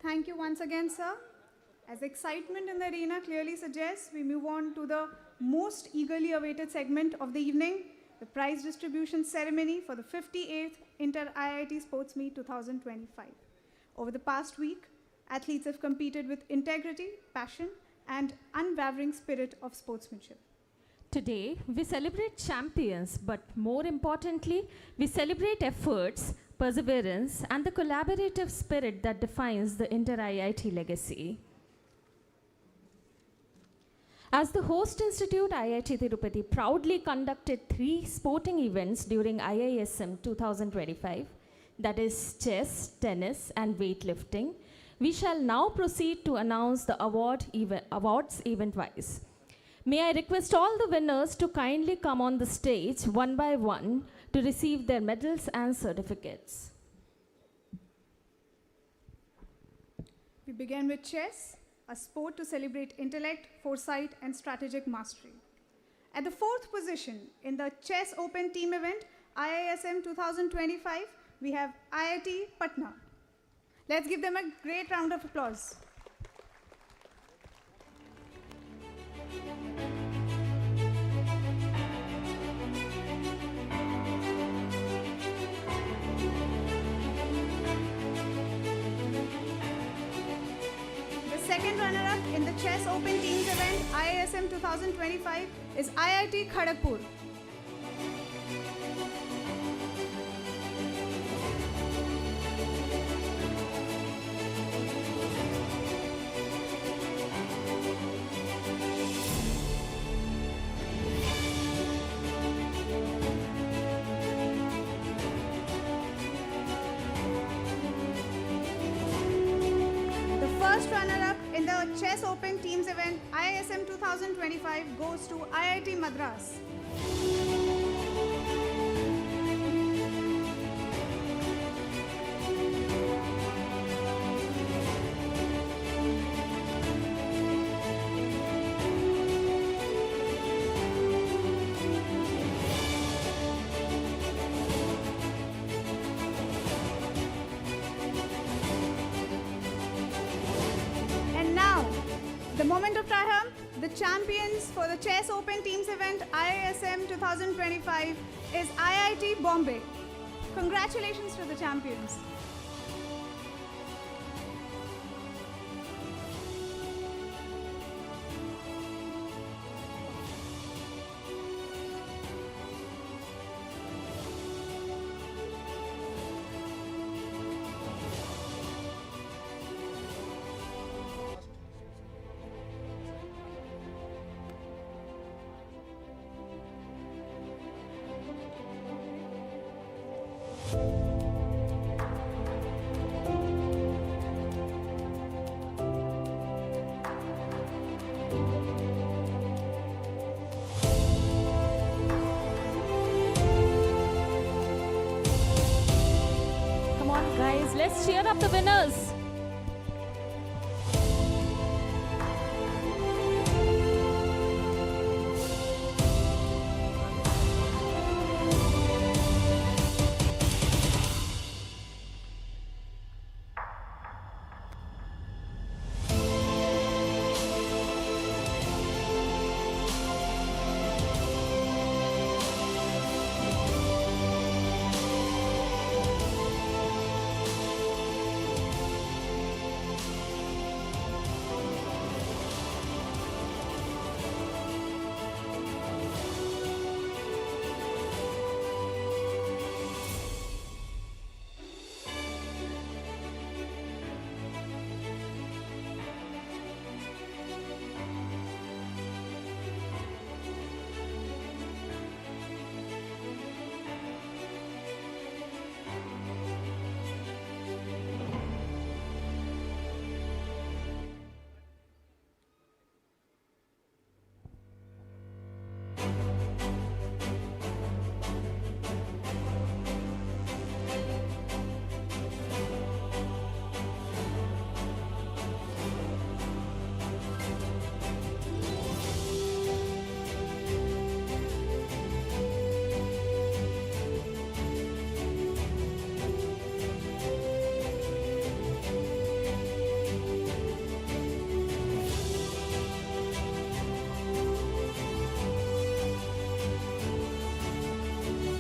[SPEAKER 2] Thank you once again, sir. As excitement in the arena clearly suggests, we move on to the most eagerly awaited segment of the evening, the prize distribution ceremony for the 58th Inter-IIT Sports Meet 2025. Over the past week, athletes have competed with integrity, passion, and unwavering spirit of sportsmanship.
[SPEAKER 1] Today, we celebrate champions, but more importantly, we celebrate efforts, perseverance, and the collaborative spirit that defines the Inter-IIT legacy. As the host institute, IIT Tirupati proudly conducted 3 sporting events during IISM 2025, that is chess, tennis, and weightlifting. We shall now proceed to announce the awards event-wise. May I request all the winners to kindly come on the stage one by one to receive their medals and certificates.
[SPEAKER 2] We begin with chess, a sport to celebrate intellect, foresight, and strategic mastery. At the 4th position in the Chess Open team event, IISM 2025, we have IIT Patna. Let's give them a great round of applause. The second runner-up in the Chess Open Teams event, IISM 2025, is IIT Kharagpur. First runner-up in the Chess Open Teams event, IISM 2025, goes to IIT Madras. The moment of triumph, the champions for the Chess Open Teams event IISM 2025 is IIT Bombay. Congratulations to the champions.
[SPEAKER 1] Come on, guys, let's cheer up the winners.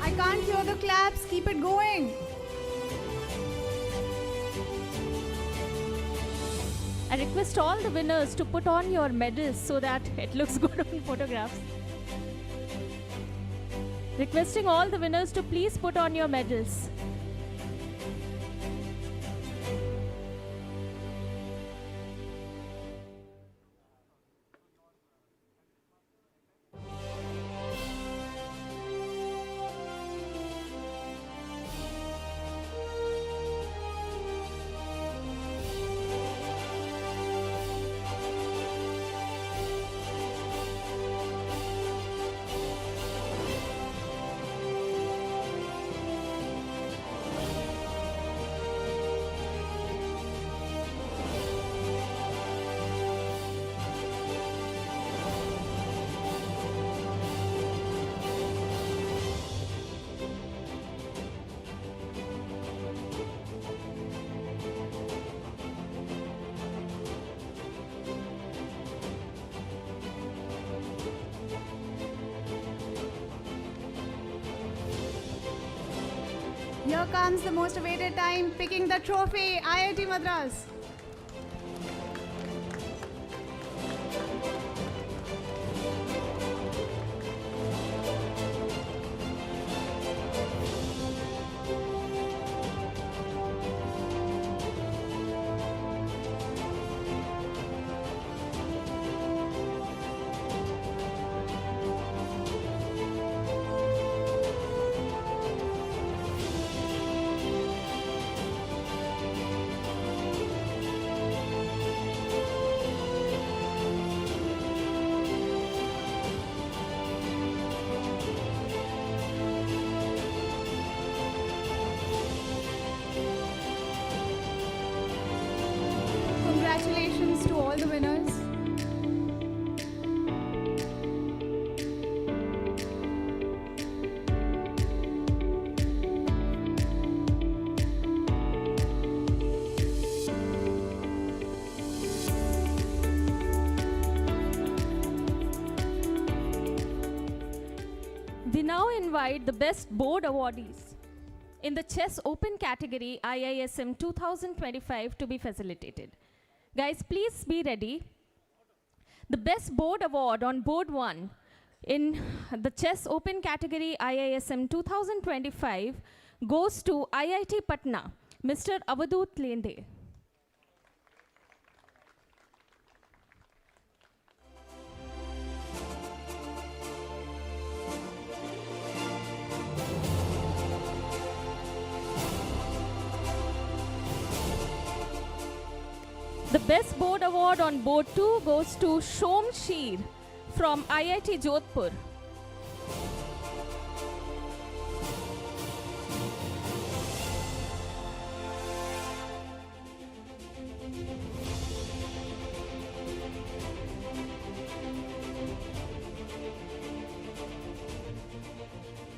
[SPEAKER 2] I can't hear the claps. Keep it going.
[SPEAKER 1] I request all the winners to put on your medals so that it looks good on photographs. Requesting all the winners to please put on your medals.
[SPEAKER 2] Here comes the most awaited time, picking the trophy, IIT Madras. Congratulations to all the winners.
[SPEAKER 1] We now invite the best board awardees in the Chess Open category IISM 2025 to be facilitated. Guys, please be ready. The best board award on board 1 in the Chess Open category IISM 2025 goes to IIT Patna, Mr. Avadut Lende. The best board award on board 2 goes to Shom Sheer from IIT Jodhpur.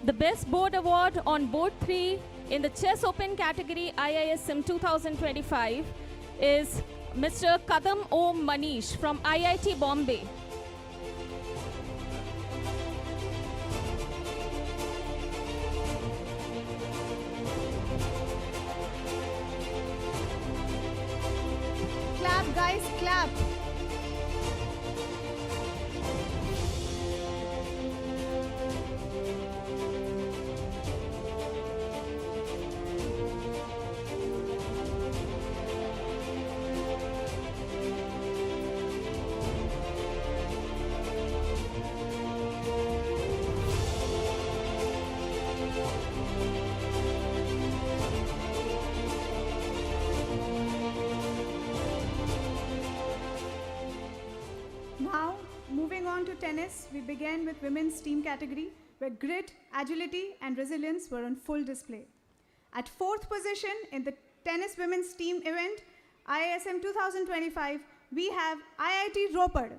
[SPEAKER 1] The best board award on board 3 in the Chess Open category IISM 2025 is Mr. Kadam Om Manish from IIT Bombay.
[SPEAKER 2] Clap, guys, clap. Now, moving on to tennis, we began with women's team category, where grit, agility, and resilience were on full display. At fourth position in the tennis women's team event, IISM 2025, we have IIT Ropar.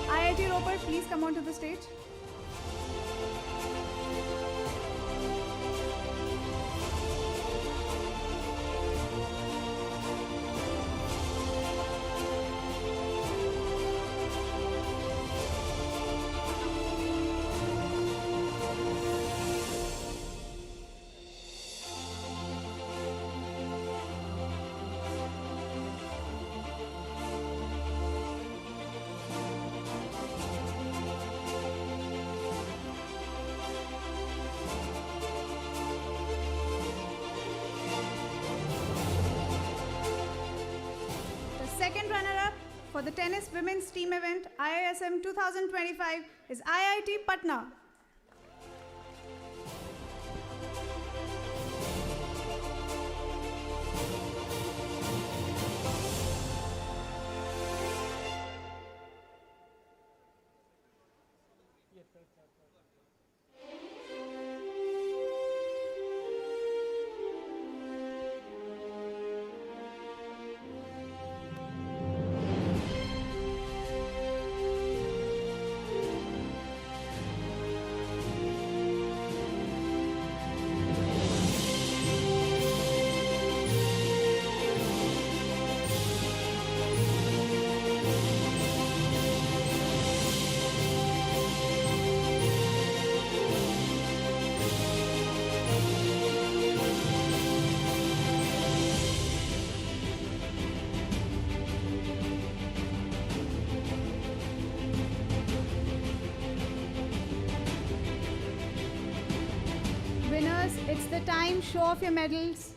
[SPEAKER 2] IIT Ropar, please come onto the stage. for the tennis women's team event IISM 2025 is IIT Patna. Winners, it's the time. Show off your medals.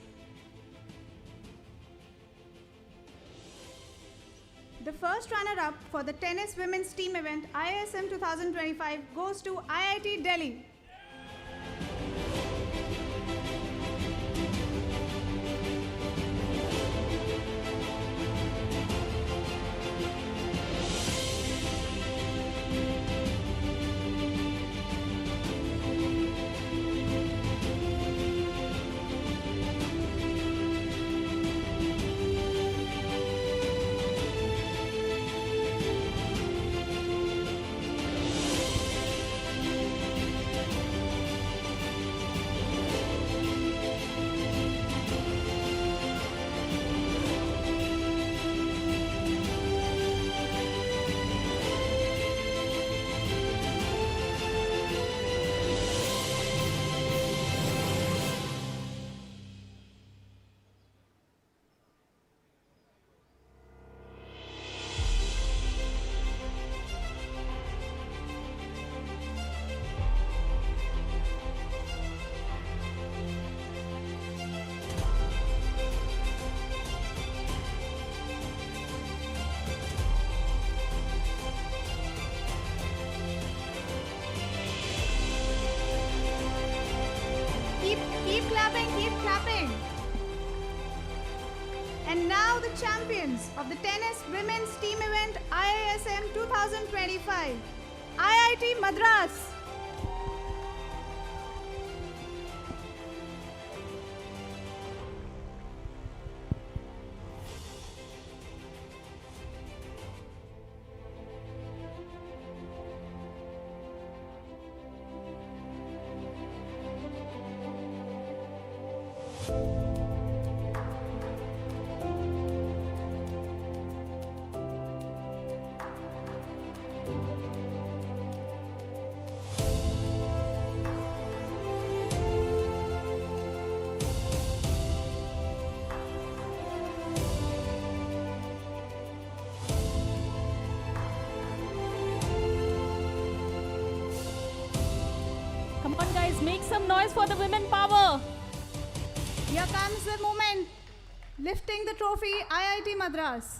[SPEAKER 2] The first runner-up for the tennis women's team event IISM 2025 goes to IIT Delhi. Keep clapping, keep clapping. And now the champions of the tennis women's team event IISM 2025, IIT Madras.
[SPEAKER 1] Come on, guys, make some noise for the women power.
[SPEAKER 2] Here comes the moment. Lifting the trophy, IIT Madras.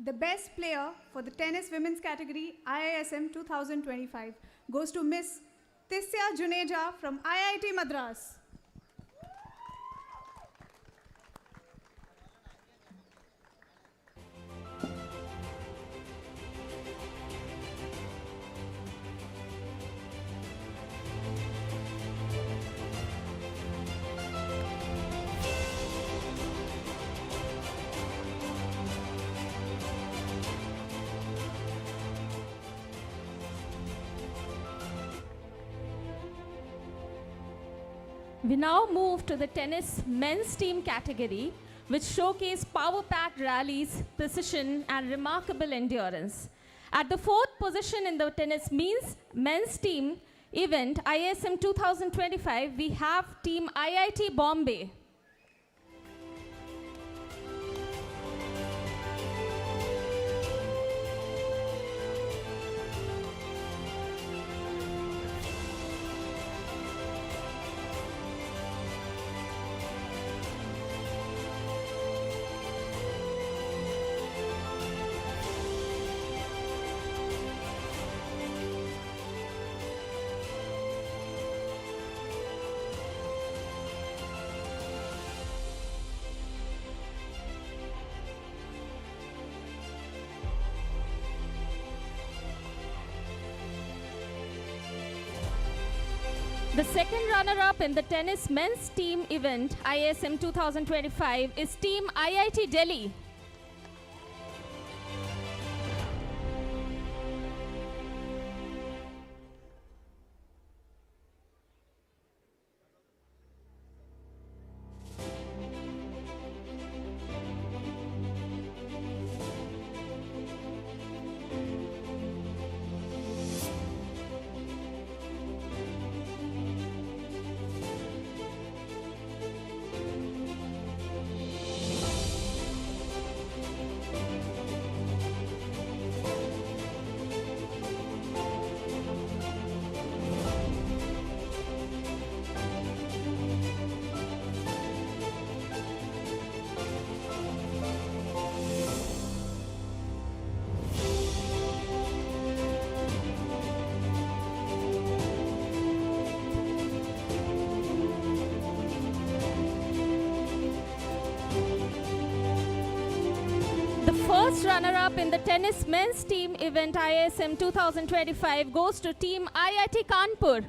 [SPEAKER 2] The best player for the tennis women's category IISM 2025 goes to Miss Tisya Juneja from IIT Madras.
[SPEAKER 1] We now move to the tennis men's team category, which showcase power-packed rallies, precision, and remarkable endurance. At the fourth position in the tennis men's team event, ISM 2025, we have Team IIT Bombay. The second runner-up in the tennis men's team event, ISM 2025, is Team IIT Delhi. The first runner-up in the tennis men's team event ISM 2025 goes to Team IIT Kanpur.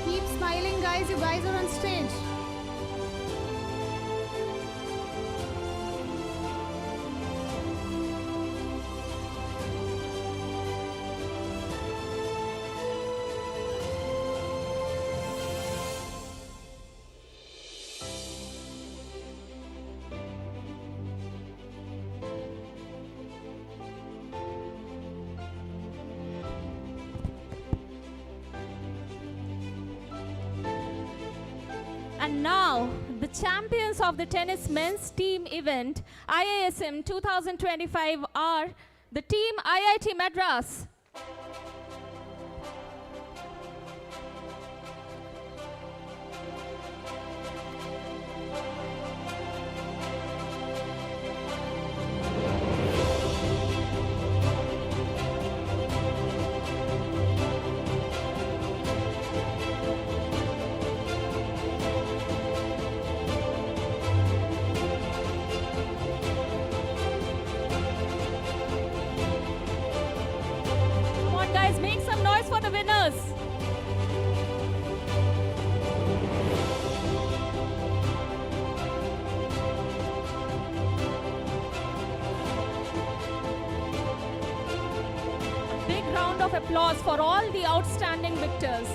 [SPEAKER 2] Keep smiling, guys. You guys are on stage.
[SPEAKER 1] And now, the champions of the tennis men's team event, IISM 2025, are the Team IIT Madras. Come on, guys, make some noise for the winners. A big round of applause for all the outstanding victors.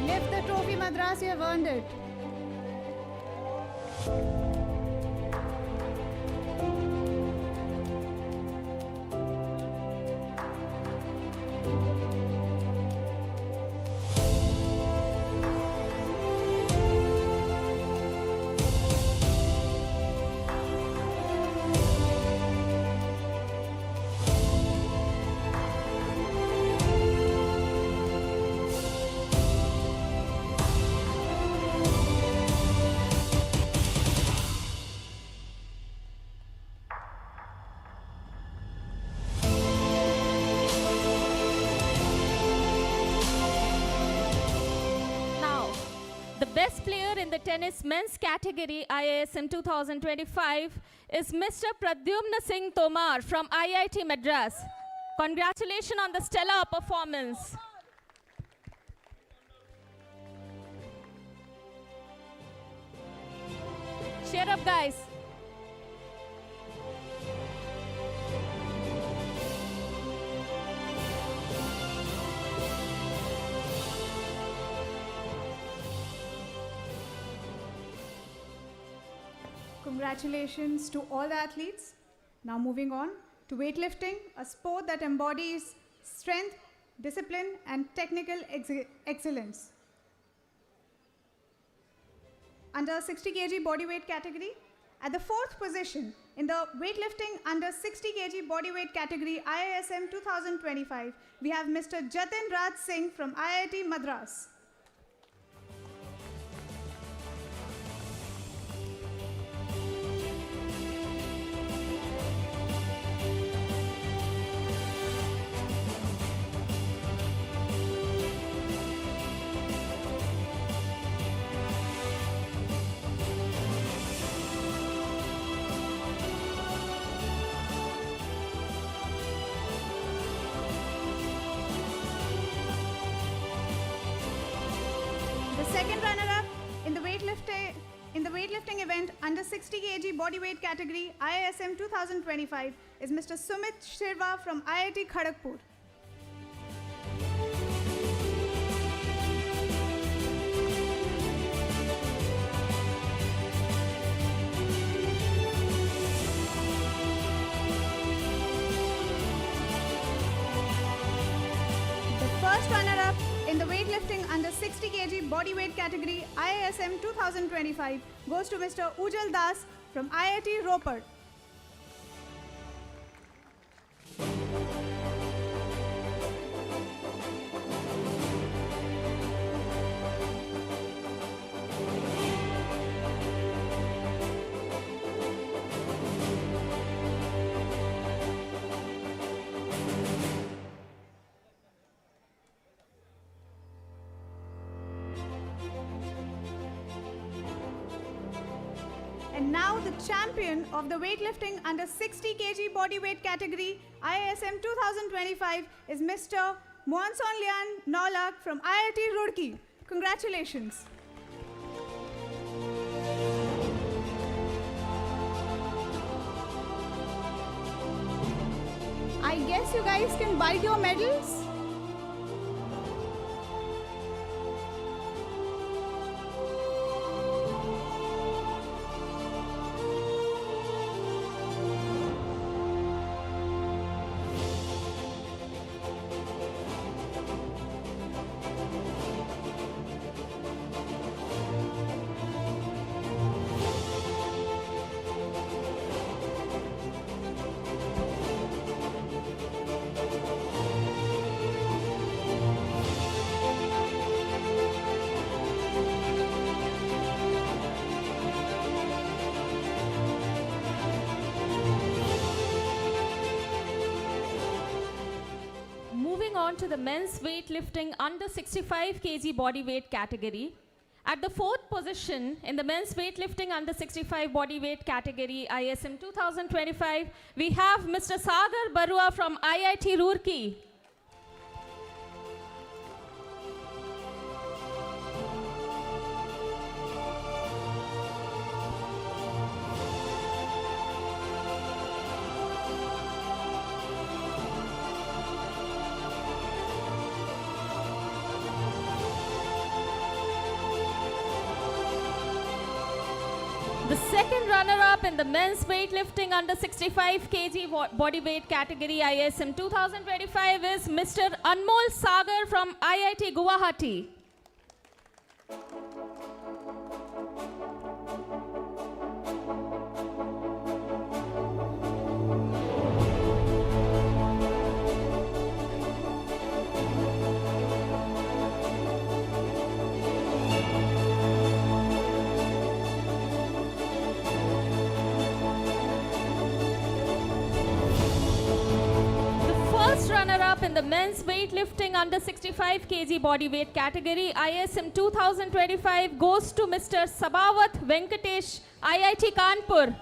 [SPEAKER 2] Lift the trophy, Madras. You have earned it.
[SPEAKER 1] Best player in the tennis men's category IISM 2025 is Mr. Pradyumna Singh Tomar from IIT Madras. Congratulations on the stellar performance. Cheer up, guys.
[SPEAKER 2] Congratulations to all the athletes. Now moving on to weightlifting, a sport that embodies strength, discipline, and technical excellence. Under 60 kg bodyweight category, at the 4th position in the weightlifting under 60 kg bodyweight category IISM 2025, we have Mr. Jatin Raj Singh from IIT Madras. Second runner-up in the weightlifting event under 60 kg bodyweight category IISM 2025 is Mr. Sumit Shirva from IIT Kharagpur. The first runner-up in the weightlifting under 60 kg bodyweight category IISM 2025 goes to Mr. Ujjal Das from IIT Ropar. And now the champion of the weightlifting under 60 kg bodyweight category IISM 2025 is Mr. Monsonlian Nolak from IIT Roorkee. Congratulations. I guess you guys can bite your medals.
[SPEAKER 1] Moving on to the men's weightlifting under 65 kg bodyweight category. At the 4th position in the men's weightlifting under 65 bodyweight category ISM 2025, we have Mr. Sagar Barua from IIT Roorkee. The second runner-up in the men's weightlifting under 65 kg bodyweight category ISM 2025 is Mr. Anmol Sagar from IIT Guwahati. in the men's weightlifting under 65 kg bodyweight category, ISM 2025 goes to Mr. Sabawat Venkatesh, IIT Kanpur.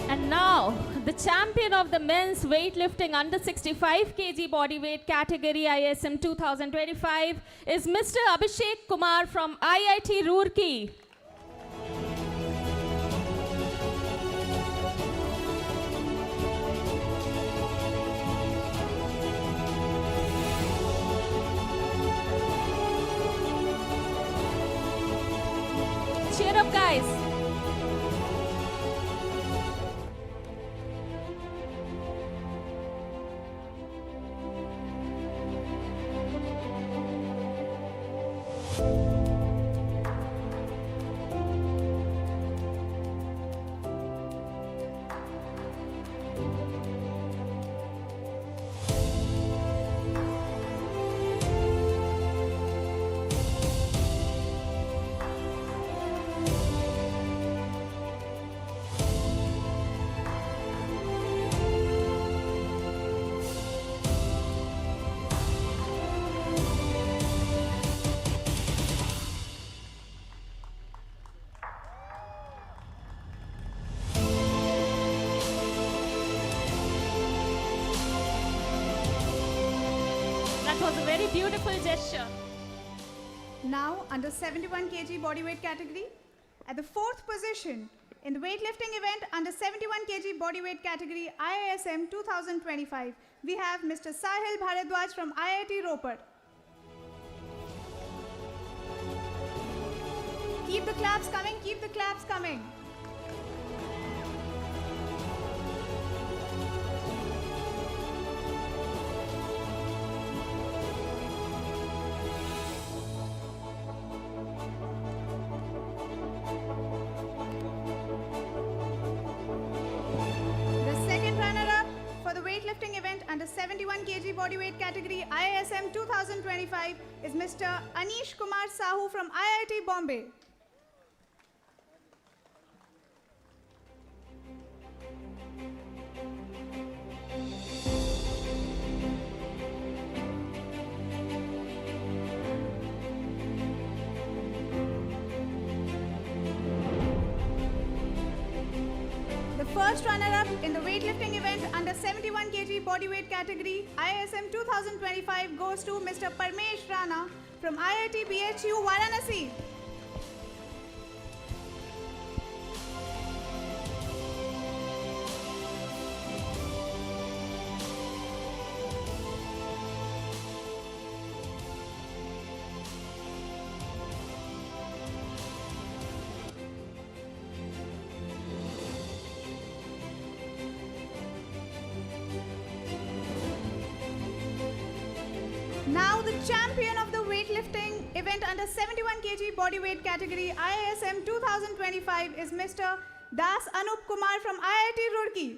[SPEAKER 1] And now, the champion of the men's weightlifting under 65 kg bodyweight category ISM 2025 is Mr. Abhishek Kumar from IIT Roorkee. Cheer up, guys. That was a very beautiful gesture.
[SPEAKER 2] Now, under 71 kg bodyweight category, at the 4th position in the weightlifting event under 71 kg bodyweight category IISM 2025, we have Mr. Sahil Bharadwaj from IIT Ropar. Keep the claps coming, keep the claps coming. Weightlifting event under 71 kg bodyweight category IISM 2025 is Mr. Anish Kumar Sahu from IIT Bombay. First runner-up in the weightlifting event under 71 kg bodyweight category IISM 2025 goes to Mr. Parmesh Rana from IIT BHU Varanasi. Now the champion of the weightlifting event under 71 kg bodyweight category IISM 2025 is Mr. Das Anup Kumar from IIT Roorkee.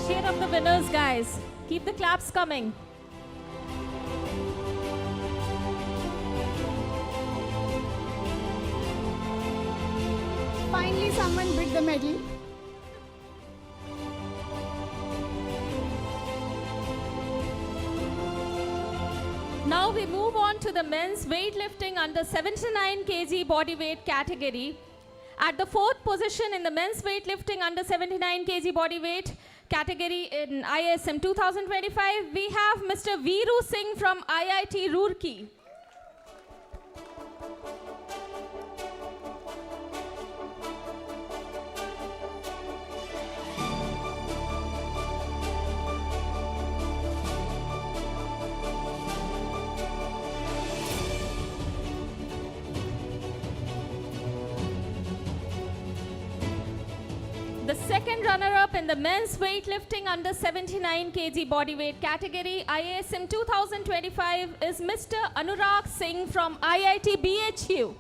[SPEAKER 1] Cheer up the winners, guys. Keep the claps coming.
[SPEAKER 2] Finally, someone bid the medal.
[SPEAKER 1] Now we move on to the men's weightlifting under 79 kg bodyweight category. At the fourth position in the men's weightlifting under 79 kg body weight category in ISM 2025, we have Mr. Veeru Singh from IIT Roorkee. The second runner-up in the men's weightlifting under 79 kg bodyweight category ISM 2025 is Mr. Anurag Singh from IIT BHU.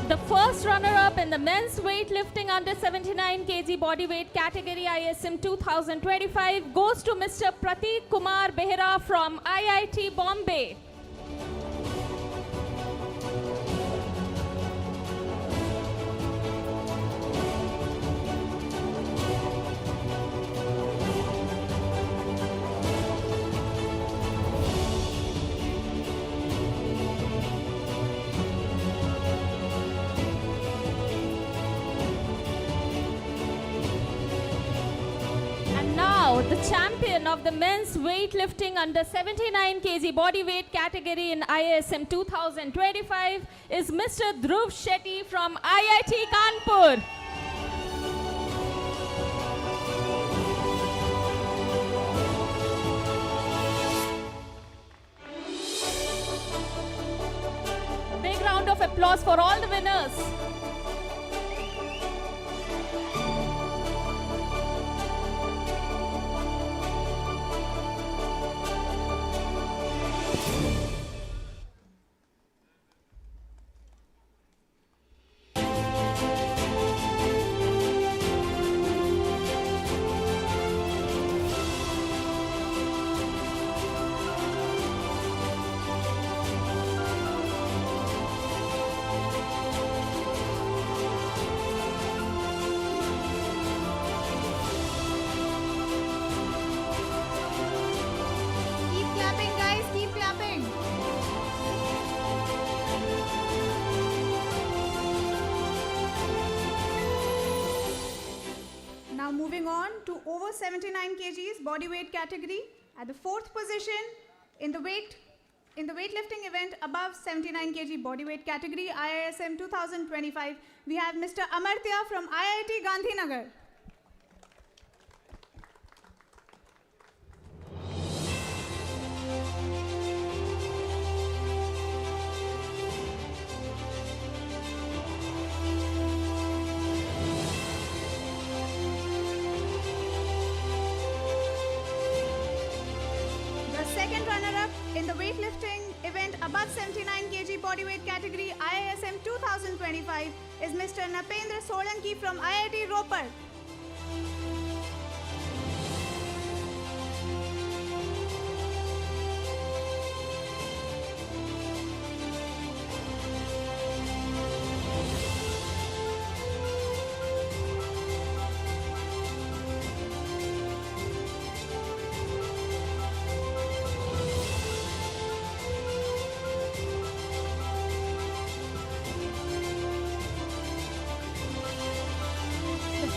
[SPEAKER 1] The first runner-up in the men's weightlifting under 79 kg bodyweight category ISM 2025 goes to Mr. Prateek Kumar Behra from IIT Bombay. The champion of the men's weightlifting under 79 kg bodyweight category in ISM 2025 is Mr. Dhruv Shetty from IIT Kanpur. Big round of applause for all the winners.
[SPEAKER 2] Now moving on to over 79 kgs bodyweight category. At the fourth position in the weightlifting event above 79 kg bodyweight category IISM 2025, we have Mr. Amartya from IIT Gandhinagar. Second runner-up in the weightlifting event above 79 kg bodyweight category IISM 2025 is Mr. Napendra Solanki from IIT Ropar.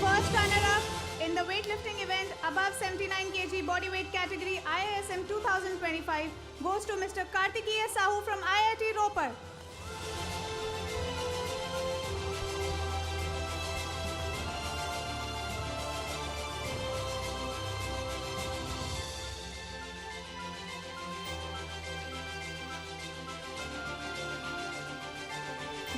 [SPEAKER 2] First runner-up in the weightlifting event above 79 kg bodyweight category IISM 2025 goes to Mr. Kartikeya Sahu from IIT Ropar.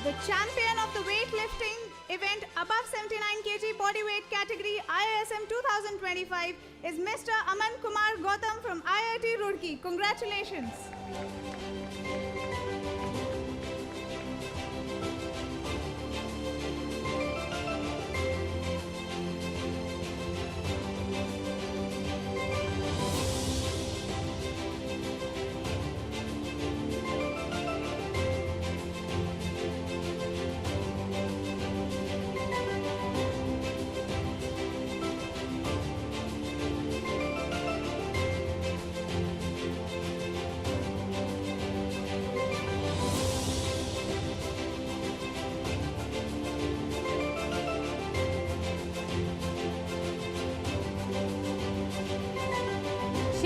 [SPEAKER 2] The champion of the weightlifting event above 79 kg bodyweight category IISM 2025 is Mr. Aman Kumar Gautam from IIT Roorkee. Congratulations.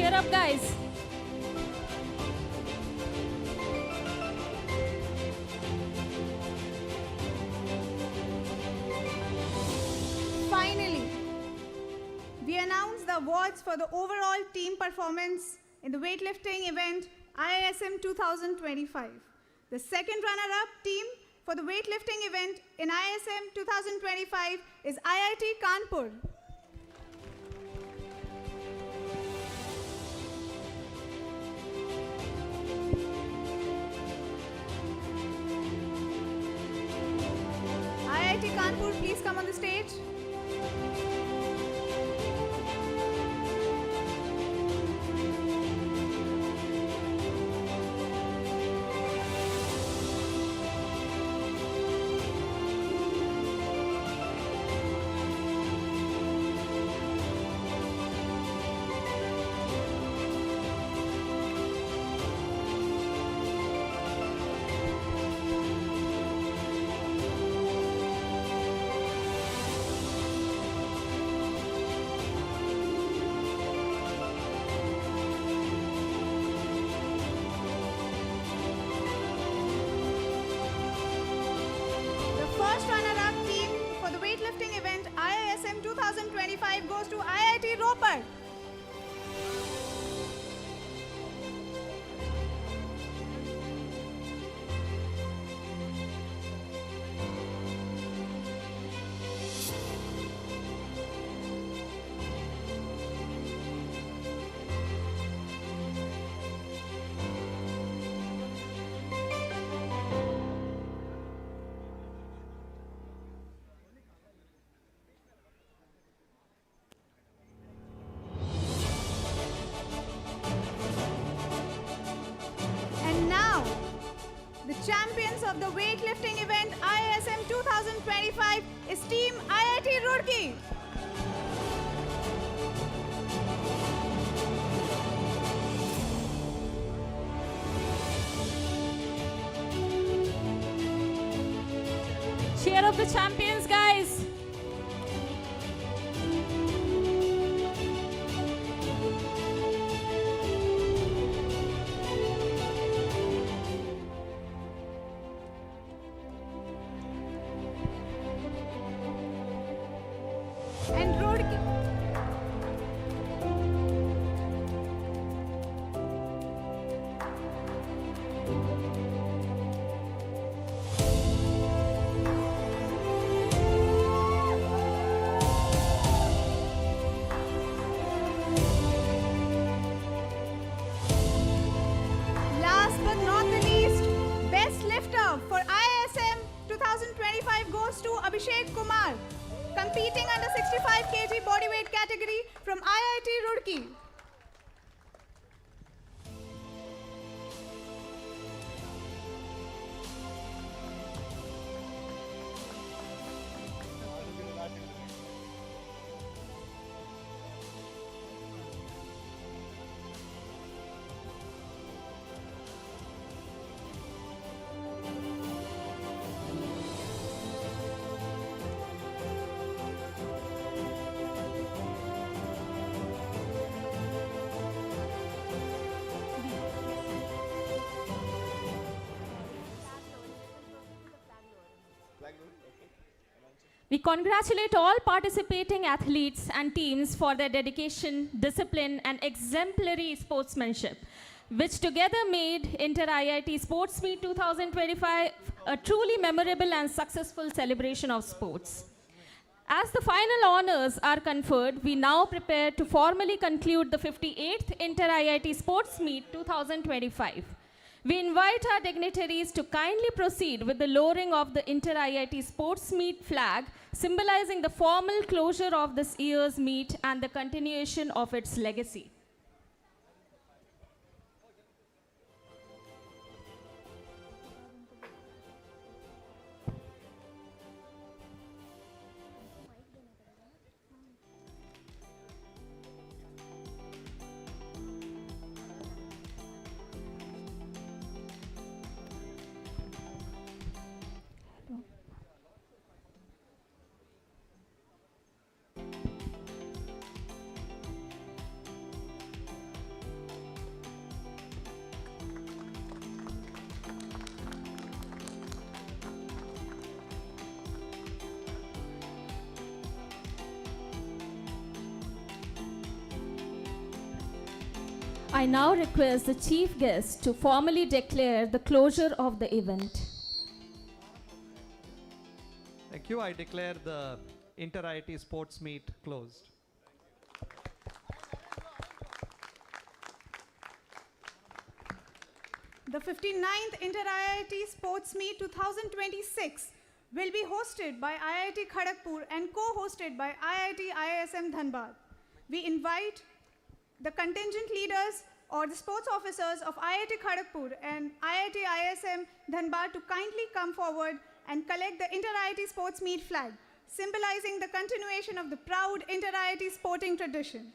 [SPEAKER 1] Cheer up, guys.
[SPEAKER 2] Finally, we announce the awards for the overall team performance in the weightlifting event IISM 2025. The second runner-up team for the weightlifting event in IISM 2025 is IIT Kanpur. IIT Kanpur, please come on the stage. First runner-up team for the weightlifting event IISM 2025 goes to IIT Ropar. And now, the champions of the weightlifting event IISM 2025 is Team IIT Roorkee.
[SPEAKER 1] Cheer up the champions, guys.
[SPEAKER 2] And Roorkee. Last but not the least, best lifter for IISM 2025 goes to Abhishek Kumar, competing under 65 kg bodyweight category from IIT Roorkee.
[SPEAKER 1] We congratulate all participating athletes and teams for their dedication, discipline, and exemplary sportsmanship, which together made Inter-IIT Sports Meet 2025 a truly memorable and successful celebration of sports. As the final honors are conferred, we now prepare to formally conclude the 58th Inter-IIT Sports Meet 2025. We invite our dignitaries to kindly proceed with the lowering of the Inter-IIT Sports Meet flag, symbolizing the formal closure of this year's meet and the continuation of its legacy. I now request the chief guest to formally declare the closure of the event.
[SPEAKER 5] Thank you. I declare the Inter-IIT Sports Meet closed.
[SPEAKER 2] The 59th Inter-IIT Sports Meet 2026 will be hosted by IIT Kharagpur and co-hosted by IIT IISM Dhanbad. We invite the contingent leaders or the sports officers of IIT Kharagpur and IIT IISM Dhanbad to kindly come forward and collect the Inter-IIT Sports Meet flag, symbolizing the continuation of the proud Inter-IIT sporting tradition.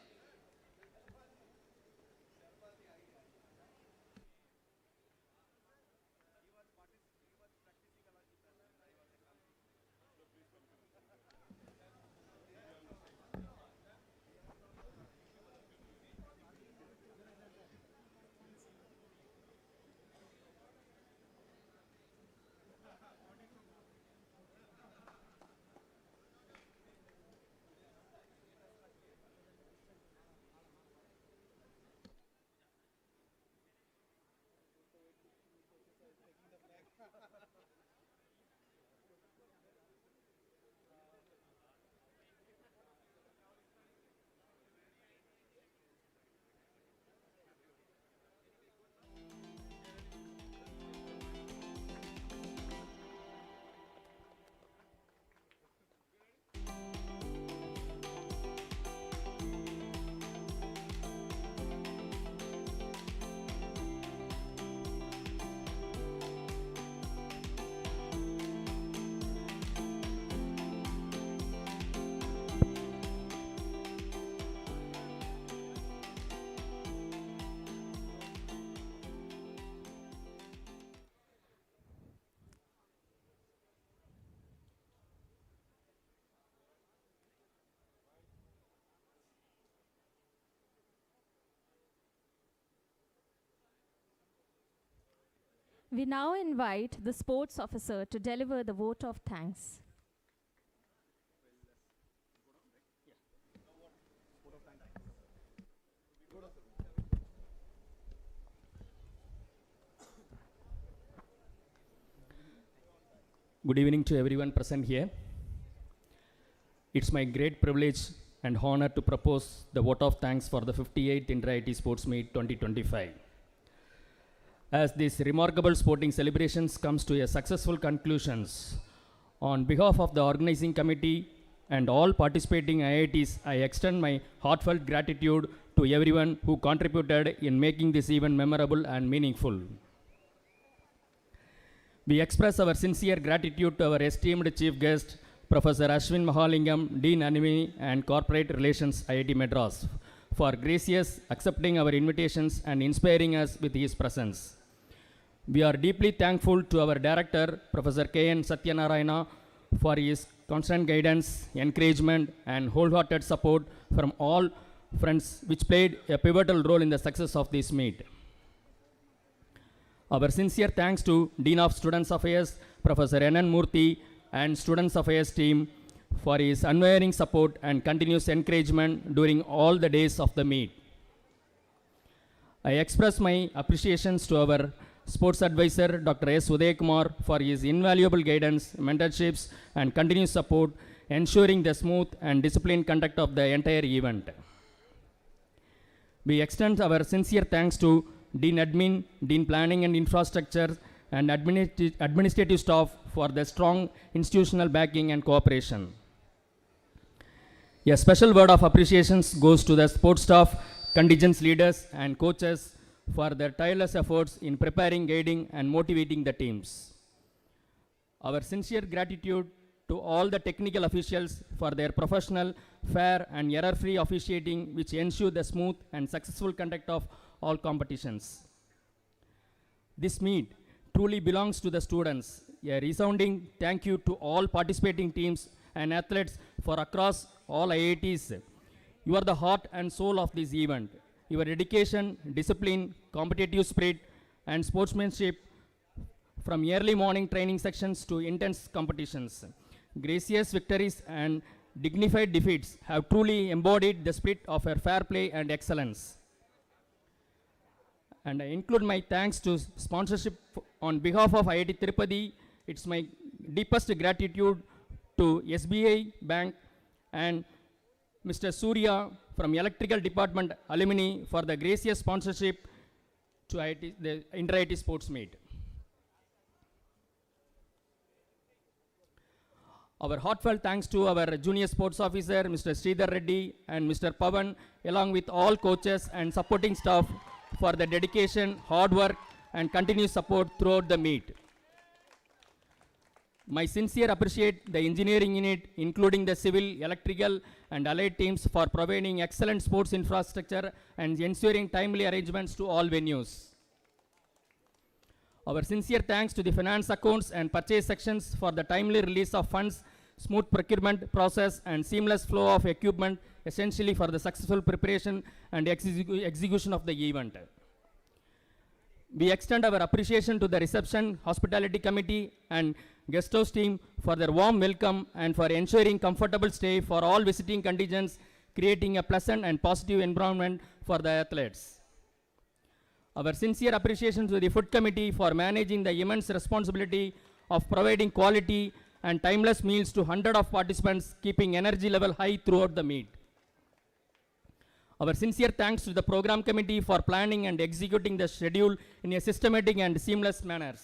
[SPEAKER 1] We now invite the sports officer to deliver the vote of thanks.
[SPEAKER 6] Good evening to everyone present here. It's my great privilege and honor to propose the vote of thanks for the 58th Inter-IIT Sports Meet 2025. As these remarkable sporting celebrations comes to a successful conclusions, on behalf of the organizing committee and all participating IITs, I extend my heartfelt gratitude to everyone who contributed in making this event memorable and meaningful. We express our sincere gratitude to our esteemed chief guest, Professor Ashwin Mahalingam, Dean Anime and Corporate Relations, IIT Madras, for gracious accepting our invitations and inspiring us with his presence. We are deeply thankful to our director, Professor K.N. Satyanarayana, for his constant guidance, encouragement, and wholehearted support from all friends, which played a pivotal role in the success of this meet. Our sincere thanks to Dean of Students Affairs, Professor N.N. Murthy, and Students Affairs team for his unwavering support and continuous encouragement during all the days of the meet. I express my appreciations to our sports advisor, Dr. S. Uday Kumar, for his invaluable guidance, mentorships, and continuous support, ensuring the smooth and disciplined conduct of the entire event. We extend our sincere thanks to Dean Admin, Dean Planning and Infrastructure, and administrative staff for their strong institutional backing and cooperation. A special word of appreciation goes to the sports staff, contingent leaders, and coaches for their tireless efforts in preparing, guiding, and motivating the teams. Our sincere gratitude to all the technical officials for their professional, fair, and error-free officiating, which ensure the smooth and successful conduct of all competitions. This meet truly belongs to the students. A resounding thank you to all participating teams and athletes for across all IITs. You are the heart and soul of this event. Your dedication, discipline, competitive spirit, and sportsmanship, from early morning training sections to intense competitions, gracious victories and dignified defeats, have truly embodied the spirit of fair play and excellence. And I include my thanks to sponsorship on behalf of IIT Tirupati. It's my deepest gratitude to SBI Bank and Mr. Surya from Electrical Department Alumni for the gracious sponsorship to IIT, the Inter-IIT Sports Meet. Our heartfelt thanks to our junior sports officer, Mr. Sridhar Reddy and Mr. Pavan, along with all coaches and supporting staff for the dedication, hard work, and continuous support throughout the meet. My sincere appreciate the engineering unit, including the civil, electrical, and allied teams for providing excellent sports infrastructure and ensuring timely arrangements to all venues. Our sincere thanks to the finance accounts and purchase sections for the timely release of funds, smooth procurement process, and seamless flow of equipment essentially for the successful preparation and execution of the event. We extend our appreciation to the reception, hospitality committee, and guest house team for their warm welcome and for ensuring comfortable stay for all visiting contingents, creating a pleasant and positive environment for the athletes. Our sincere appreciation to the food committee for managing the immense responsibility of providing quality and timeless meals to hundreds of participants, keeping energy level high throughout the meet. Our sincere thanks to the program committee for planning and executing the schedule in a systematic and seamless manner.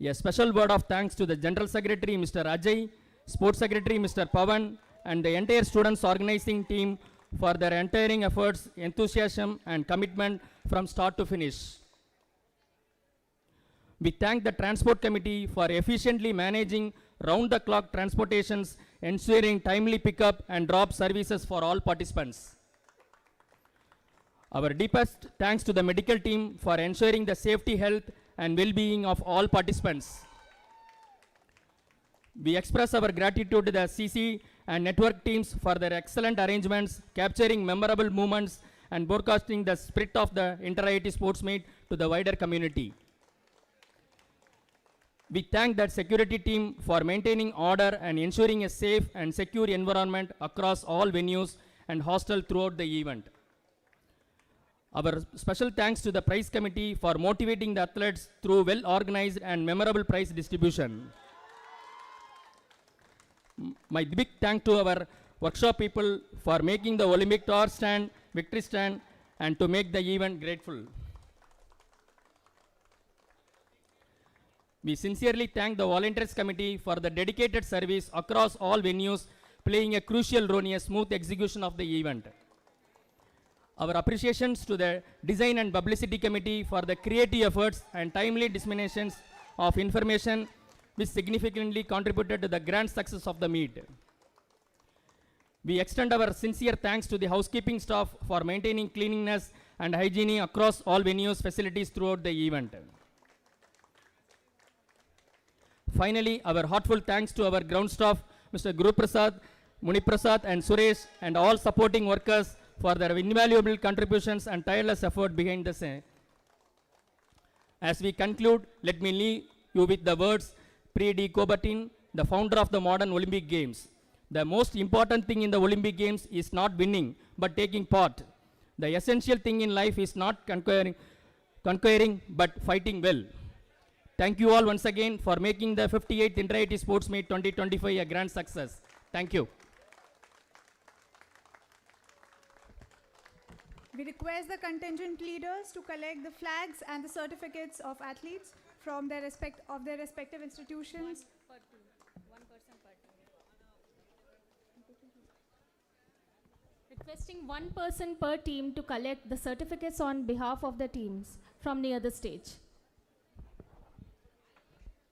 [SPEAKER 6] A special word of thanks to the General Secretary, Mr. Ajay, Sports Secretary, Mr. Pavan, and the entire students organizing team for their untiring efforts, enthusiasm, and commitment from start to finish. We thank the Transport Committee for efficiently managing round-the-clock transportations, ensuring timely pickup and drop services for all participants. Our deepest thanks to the medical team for ensuring the safety, health, and well-being of all participants. We express our gratitude to the CC and network teams for their excellent arrangements, capturing memorable moments, and broadcasting the spirit of the Inter-IIT Sports Meet to the wider community. We thank that security team for maintaining order and ensuring a safe and secure environment across all venues and hostel throughout the event. Our special thanks to the prize committee for motivating the athletes through well-organized and memorable prize distribution. My big thank to our workshop people for making the Olympic tower stand, victory stand, and to make the event grateful. We sincerely thank the volunteers committee for the dedicated service across all venues, playing a crucial role in a smooth execution of the event. Our appreciations to the design and publicity committee for the creative efforts and timely disseminations of information which significantly contributed to the grand success of the meet. We extend our sincere thanks to the housekeeping staff for maintaining cleanliness and hygiene across all venues facilities throughout the event. Finally, our heartfelt thanks to our ground staff, Mr. Guru Prasad, Muni Prasad, and Suresh, and all supporting workers for their invaluable contributions and tireless effort behind the scene. As we conclude, let me leave you with the words Pre de Coubertin, the founder of the modern Olympic Games. The most important thing in the Olympic Games is not winning, but taking part. The essential thing in life is not conquering, but fighting well. Thank you all once again for making the 58th Inter-IIT Sports Meet 2025 a grand success. Thank you.
[SPEAKER 2] We request the contingent leaders to collect the flags and the certificates of athletes from their respective institutions.
[SPEAKER 1] One person per team. Requesting one person per team to collect the certificates on behalf of the teams from near the stage.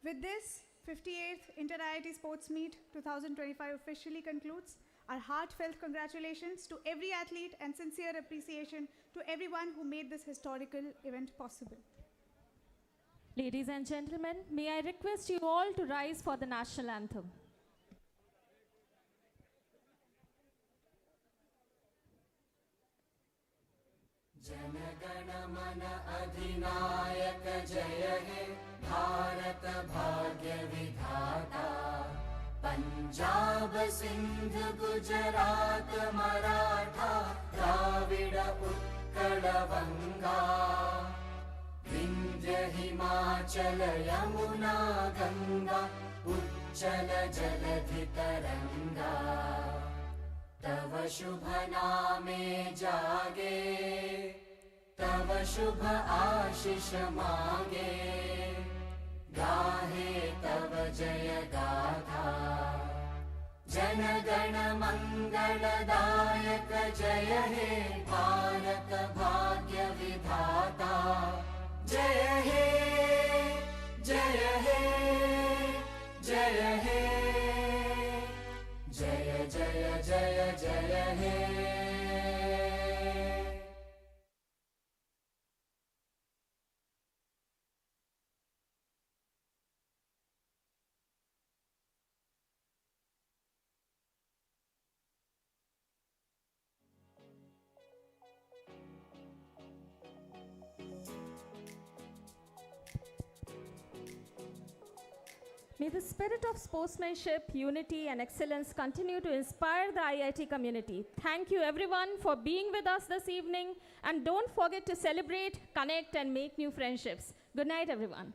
[SPEAKER 2] With this, 58th Inter-IIT Sports Meet 2025 officially concludes. Our heartfelt congratulations to every athlete and sincere appreciation to everyone who made this historical event possible.
[SPEAKER 1] Ladies and gentlemen, may I request you all to rise for the national anthem.
[SPEAKER 7] जनगण मन अधिनायक जय हे भारत भाग्य विधाता पंजाब सिंध गुजरात मराठा द्राविड उत्कल उत्कलवङ्गा विन्ध्य हिमाचल यमुना गङ्गा उच्चल जलधितरङ्गा तव शुभ नामे जागे तव शुभ आशीष मागे गाहे तव जय गाथा जन गण मंगलदायक जय हे भारत भाग्य विधाता जय हे जय हे जय हे जय जय जय जय हे
[SPEAKER 1] May the spirit of sportsmanship, unity, and excellence continue to inspire the IIT community. Thank you, everyone, for being with us this evening. And don't forget to celebrate, connect, and make new friendships. Good night, everyone.